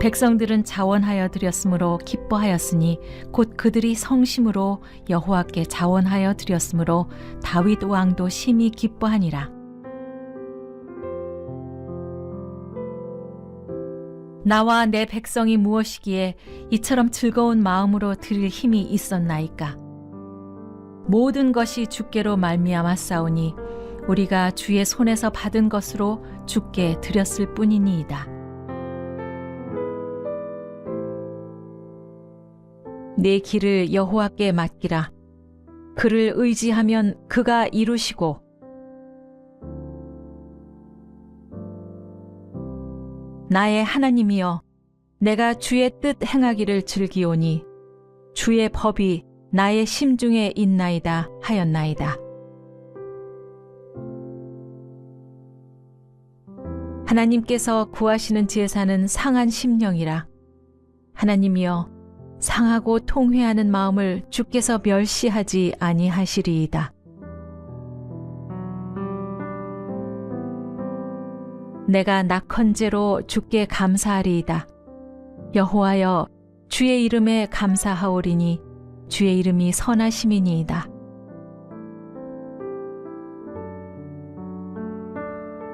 백성들은 자원하여 드렸으므로 기뻐하였으니 곧 그들이 성심으로 여호와께 자원하여 드렸으므로 다윗 왕도 심히 기뻐하니라. 나와 내 백성이 무엇이기에 이처럼 즐거운 마음으로 드릴 힘이 있었나이까? 모든 것이 주께로 말미암아 싸우니 우리가 주의 손에서 받은 것으로 주께 드렸을 뿐이니이다. 내 길을 여호와께 맡기라. 그를 의지하면 그가 이루시고 나의 하나님이여 내가 주의 뜻 행하기를 즐기오니 주의 법이 나의 심중에 있나이다 하였나이다. 하나님께서 구하시는 제사는 상한 심령이라. 하나님이여 상하고 통회하는 마음을 주께서 멸시하지 아니하시리이다. 내가 낙헌제로 주께 감사하리이다. 여호와여 주의 이름에 감사하오리니 주의 이름이 선하심이니이다.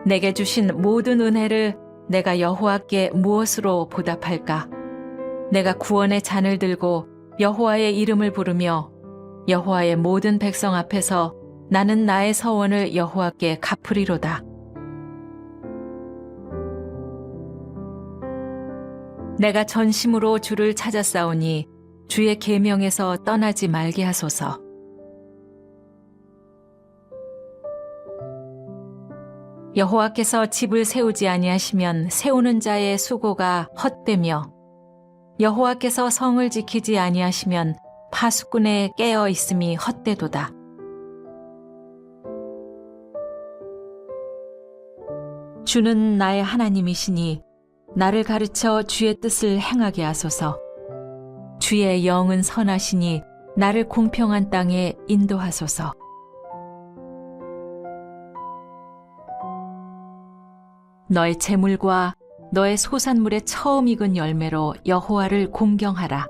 내게 주신 모든 은혜를 내가 여호와께 무엇으로 보답할까? 내가 구원의 잔을 들고 여호와의 이름을 부르며 여호와의 모든 백성 앞에서 나는 나의 서원을 여호와께 갚으리로다. 내가 전심으로 주를 찾았사오니 주의 계명에서 떠나지 말게 하소서. 여호와께서 집을 세우지 아니하시면 세우는 자의 수고가 헛되며 여호와께서 성을 지키지 아니하시면 파수꾼의 깨어 있음이 헛되도다. 주는 나의 하나님이시니 나를 가르쳐 주의 뜻을 행하게 하소서. 주의 영은 선하시니 나를 공평한 땅에 인도하소서. 너의 재물과 너의 소산물의 처음 익은 열매로 여호와를 공경하라.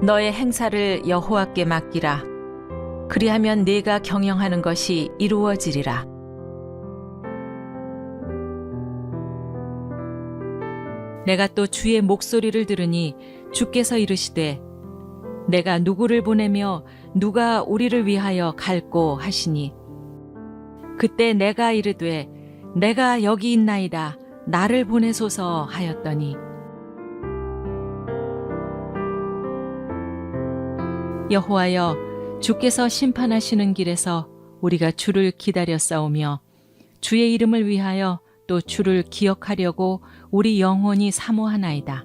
너의 행사를 여호와께 맡기라. 그리하면 네가 경영하는 것이 이루어지리라. 내가 또 주의 목소리를 들으니 주께서 이르시되 내가 누구를 보내며 누가 우리를 위하여 갈꼬 하시니 그때 내가 이르되 내가 여기 있나이다 나를 보내소서 하였더니 여호와여 주께서 심판하시는 길에서 우리가 주를 기다렸사오며 주의 이름을 위하여 또 주를 기억하려고 우리 영혼이 사모하나이다.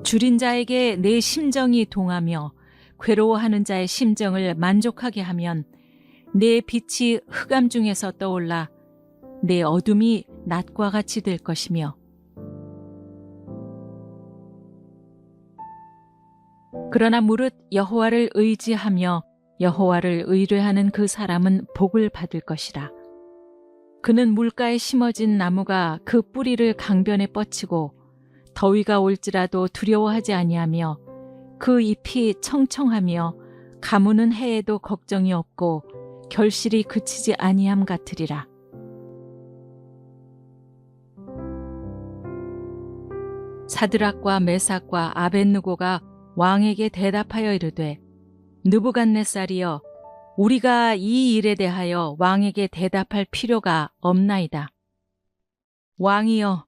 줄인 자에게 내 심정이 동하며 괴로워하는 자의 심정을 만족하게 하면 내 빛이 흑암 중에서 떠올라 내 어둠이 낮과 같이 될 것이며 그러나 무릇 여호와를 의지하며 여호와를 의뢰하는 그 사람은 복을 받을 것이라. 그는 물가에 심어진 나무가 그 뿌리를 강변에 뻗치고 더위가 올지라도 두려워하지 아니하며 그 잎이 청청하며 가무는 해에도 걱정이 없고 결실이 그치지 아니함 같으리라. 사드락과 메삭과 아벳느고가 왕에게 대답하여 이르되 느부갓네살이여 우리가 이 일에 대하여 왕에게 대답할 필요가 없나이다. 왕이여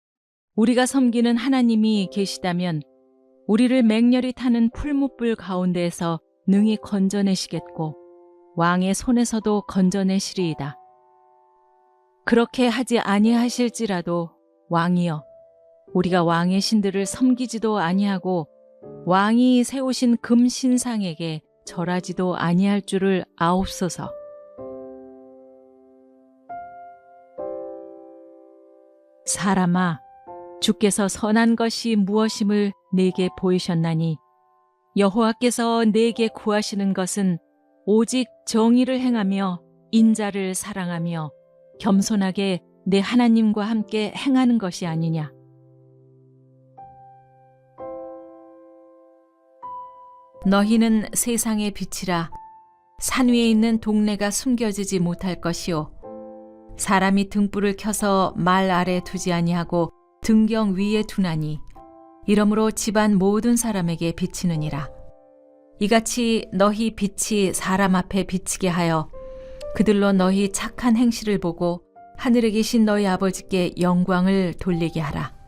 우리가 섬기는 하나님이 계시다면 우리를 맹렬히 타는 풀무불 가운데에서 능히 건져내시겠고 왕의 손에서도 건져내시리이다. 그렇게 하지 아니하실지라도 왕이여 우리가 왕의 신들을 섬기지도 아니하고 왕이 세우신 금 신상에게 절하지도 아니할 줄을 아옵소서. 사람아 주께서 선한 것이 무엇임을 내게 보이셨나니 여호와께서 내게 구하시는 것은 오직 정의를 행하며 인자를 사랑하며 겸손하게 내 하나님과 함께 행하는 것이 아니냐. 너희는 세상의 빛이라. 산 위에 있는 동네가 숨겨지지 못할 것이요 사람이 등불을 켜서 말 아래 두지 아니하고 등경 위에 두나니 이러므로 집안 모든 사람에게 비치느니라. 이같이 너희 빛이 사람 앞에 비치게 하여 그들로 너희 착한 행실을 보고 하늘에 계신 너희 아버지께 영광을 돌리게 하라.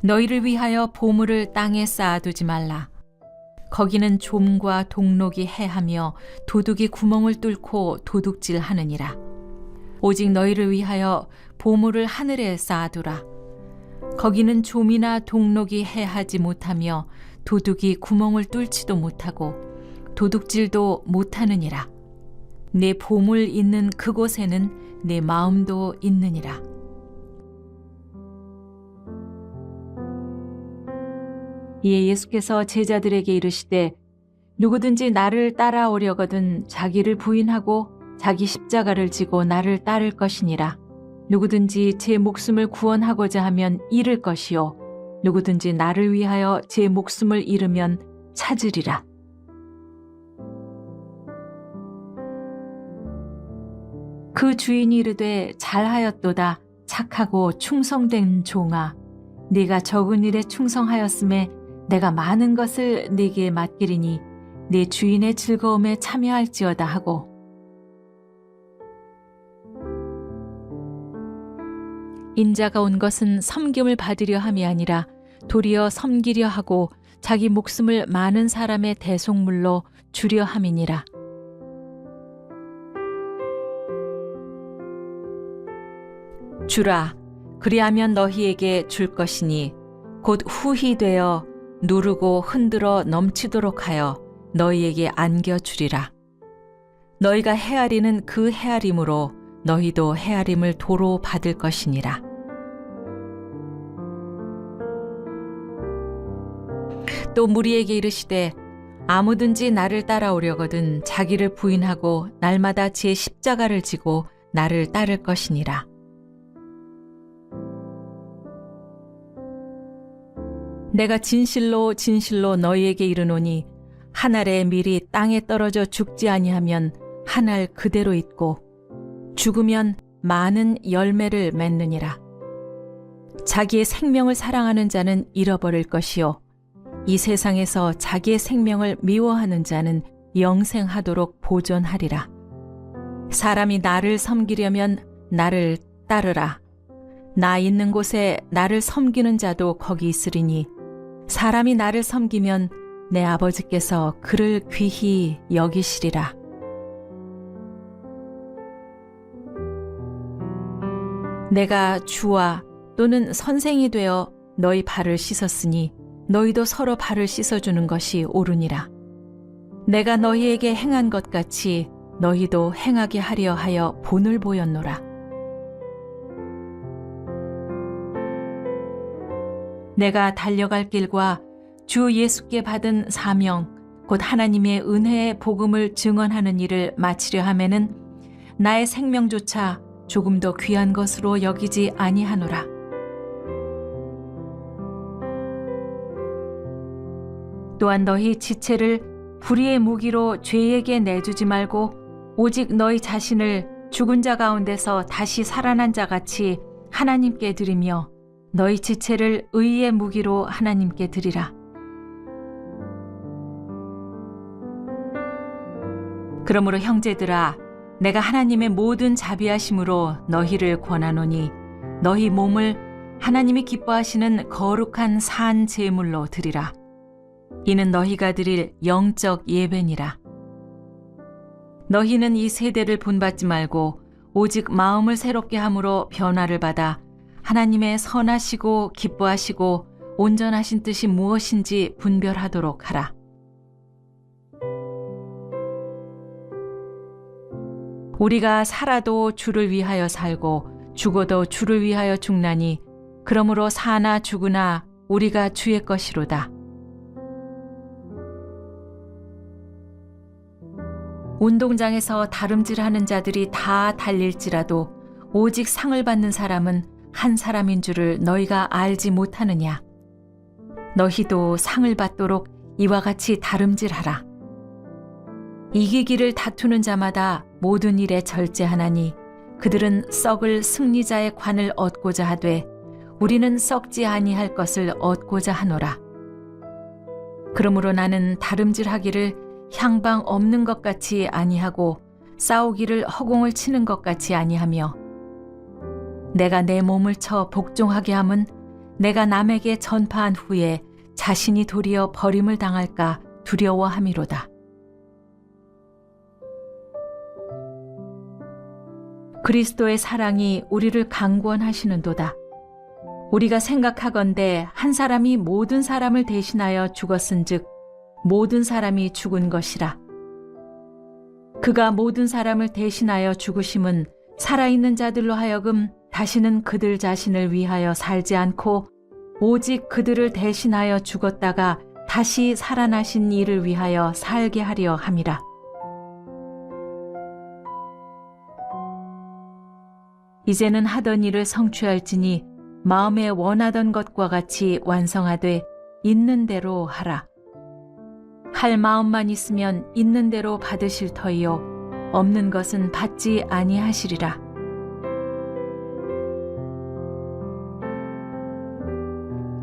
너희를 위하여 보물을 땅에 쌓아두지 말라. 거기는 좀과 동록이 해하며 도둑이 구멍을 뚫고 도둑질하느니라. 오직 너희를 위하여 보물을 하늘에 쌓아두라. 거기는 좀이나 동록이 해하지 못하며 도둑이 구멍을 뚫지도 못하고 도둑질도 못하느니라. 내 보물 있는 그곳에는 내 마음도 있느니라. 이에 예수께서 제자들에게 이르시되 누구든지 나를 따라오려거든 자기를 부인하고 자기 십자가를 지고 나를 따를 것이니라. 누구든지 제 목숨을 구원하고자 하면 잃을 것이요 누구든지 나를 위하여 제 목숨을 잃으면 찾으리라. 그 주인이 이르되 잘하였도다 착하고 충성된 종아, 네가 적은 일에 충성하였음에 내가 많은 것을 네게 맡기리니 네 주인의 즐거움에 참여할지어다 하고, 인자가 온 것은 섬김을 받으려 함이 아니라 도리어 섬기려 하고 자기 목숨을 많은 사람의 대속물로 주려 함이니라. 주라, 그리하면 너희에게 줄 것이니 곧 후히 되어 누르고 흔들어 넘치도록 하여 너희에게 안겨주리라. 너희가 헤아리는 그 헤아림으로 너희도 헤아림을 도로 받을 것이니라. 또 무리에게 이르시되 아무든지 나를 따라오려거든 자기를 부인하고 날마다 제 십자가를 지고 나를 따를 것이니라. 내가 진실로 진실로 너희에게 이르노니 한 알의 밀이 땅에 떨어져 죽지 아니하면 한 알 그대로 있고 죽으면 많은 열매를 맺느니라. 자기의 생명을 사랑하는 자는 잃어버릴 것이요 이 세상에서 자기의 생명을 미워하는 자는 영생하도록 보존하리라. 사람이 나를 섬기려면 나를 따르라. 나 있는 곳에 나를 섬기는 자도 거기 있으리니 사람이 나를 섬기면 내 아버지께서 그를 귀히 여기시리라. 내가 주와 또는 선생이 되어 너희 발을 씻었으니 너희도 서로 발을 씻어주는 것이 옳으니라. 내가 너희에게 행한 것 같이 너희도 행하게 하려 하여 본을 보였노라. 내가 달려갈 길과 주 예수께 받은 사명 곧 하나님의 은혜의 복음을 증언하는 일을 마치려 하면은 나의 생명조차 조금도 귀한 것으로 여기지 아니하노라. 또한 너희 지체를 불의의 무기로 죄에게 내주지 말고 오직 너희 자신을 죽은 자 가운데서 다시 살아난 자 같이 하나님께 드리며 너희 지체를 의의 무기로 하나님께 드리라. 그러므로 형제들아, 내가 하나님의 모든 자비하심으로 너희를 권하노니 너희 몸을 하나님이 기뻐하시는 거룩한 산 제물로 드리라. 이는 너희가 드릴 영적 예배니라. 너희는 이 세대를 본받지 말고 오직 마음을 새롭게 함으로 변화를 받아 하나님의 선하시고 기뻐하시고 온전하신 뜻이 무엇인지 분별하도록 하라. 우리가 살아도 주를 위하여 살고 죽어도 주를 위하여 죽나니 그러므로 사나 죽으나 우리가 주의 것이로다. 운동장에서 다름질하는 자들이 다 달릴지라도 오직 상을 받는 사람은 한 사람인 줄을 너희가 알지 못하느냐. 너희도 상을 받도록 이와 같이 다름질하라. 이기기를 다투는 자마다 모든 일에 절제하나니 그들은 썩을 승리자의 관을 얻고자 하되 우리는 썩지 아니할 것을 얻고자 하노라. 그러므로 나는 다름질하기를 향방 없는 것 같이 아니하고 싸우기를 허공을 치는 것 같이 아니하며 내가 내 몸을 쳐 복종하게 함은 내가 남에게 전파한 후에 자신이 도리어 버림을 당할까 두려워함이로다. 그리스도의 사랑이 우리를 강권하시는도다. 우리가 생각하건대 한 사람이 모든 사람을 대신하여 죽었은즉 모든 사람이 죽은 것이라. 그가 모든 사람을 대신하여 죽으심은 살아있는 자들로 하여금 다시는 그들 자신을 위하여 살지 않고 오직 그들을 대신하여 죽었다가 다시 살아나신 이를 위하여 살게 하려 함이라. 이제는 하던 일을 성취할지니 마음에 원하던 것과 같이 완성하되 있는 대로 하라. 할 마음만 있으면 있는 대로 받으실 터이요 없는 것은 받지 아니하시리라.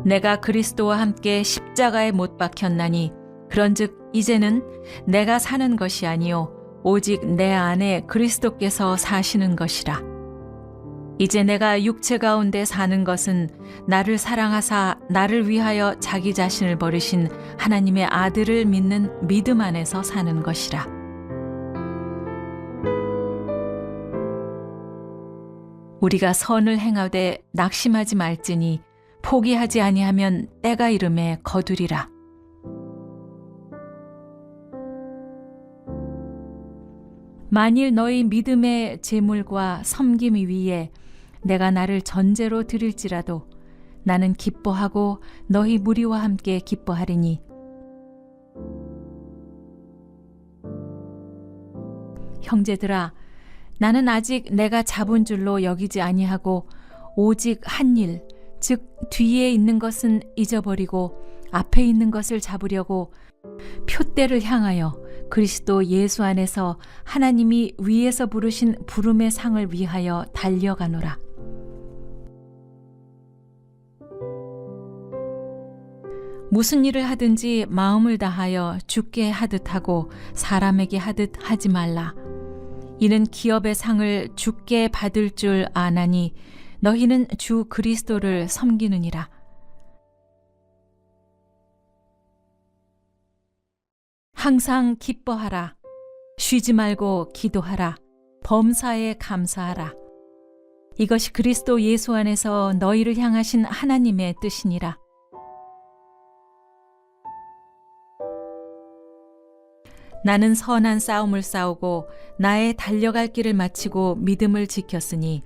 내가 그리스도와 함께 십자가에 못 박혔나니 그런즉 이제는 내가 사는 것이 아니요 오직 내 안에 그리스도께서 사시는 것이라. 이제 내가 육체 가운데 사는 것은 나를 사랑하사 나를 위하여 자기 자신을 버리신 하나님의 아들을 믿는 믿음 안에서 사는 것이라. 우리가 선을 행하되 낙심하지 말지니 포기하지 아니하면 때가 이름에 거두리라. 만일 너희 믿음의 제물과 섬김 위에 내가 나를 전제로 드릴지라도 나는 기뻐하고 너희 무리와 함께 기뻐하리니 형제들아 나는 아직 내가 잡은 줄로 여기지 아니하고 오직 한 일, 즉 뒤에 있는 것은 잊어버리고 앞에 있는 것을 잡으려고 표대를 향하여 그리스도 예수 안에서 하나님이 위에서 부르신 부름의 상을 위하여 달려가노라. 무슨 일을 하든지 마음을 다하여 주께 하듯 하고 사람에게 하듯 하지 말라. 이는 기업의 상을 주께 받을 줄 아나니 너희는 주 그리스도를 섬기느니라. 항상 기뻐하라. 쉬지 말고 기도하라. 범사에 감사하라. 이것이 그리스도 예수 안에서 너희를 향하신 하나님의 뜻이니라. 나는 선한 싸움을 싸우고 나의 달려갈 길을 마치고 믿음을 지켰으니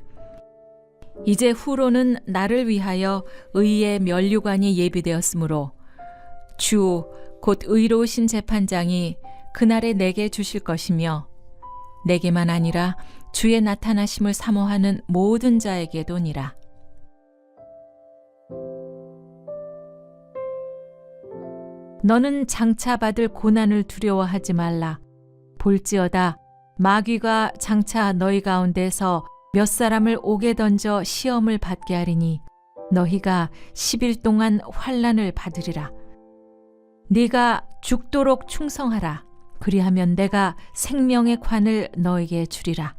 이제 후로는 나를 위하여 의의 면류관이 예비되었으므로 주 곧 의로우신 재판장이 그날에 내게 주실 것이며 내게만 아니라 주의 나타나심을 사모하는 모든 자에게도니라. 너는 장차 받을 고난을 두려워하지 말라. 볼지어다 마귀가 장차 너희 가운데서 몇 사람을 옥에 던져 시험을 받게 하리니 너희가 10일 동안 환난을 받으리라. 네가 죽도록 충성하라. 그리하면 내가 생명의 관을 너에게 주리라.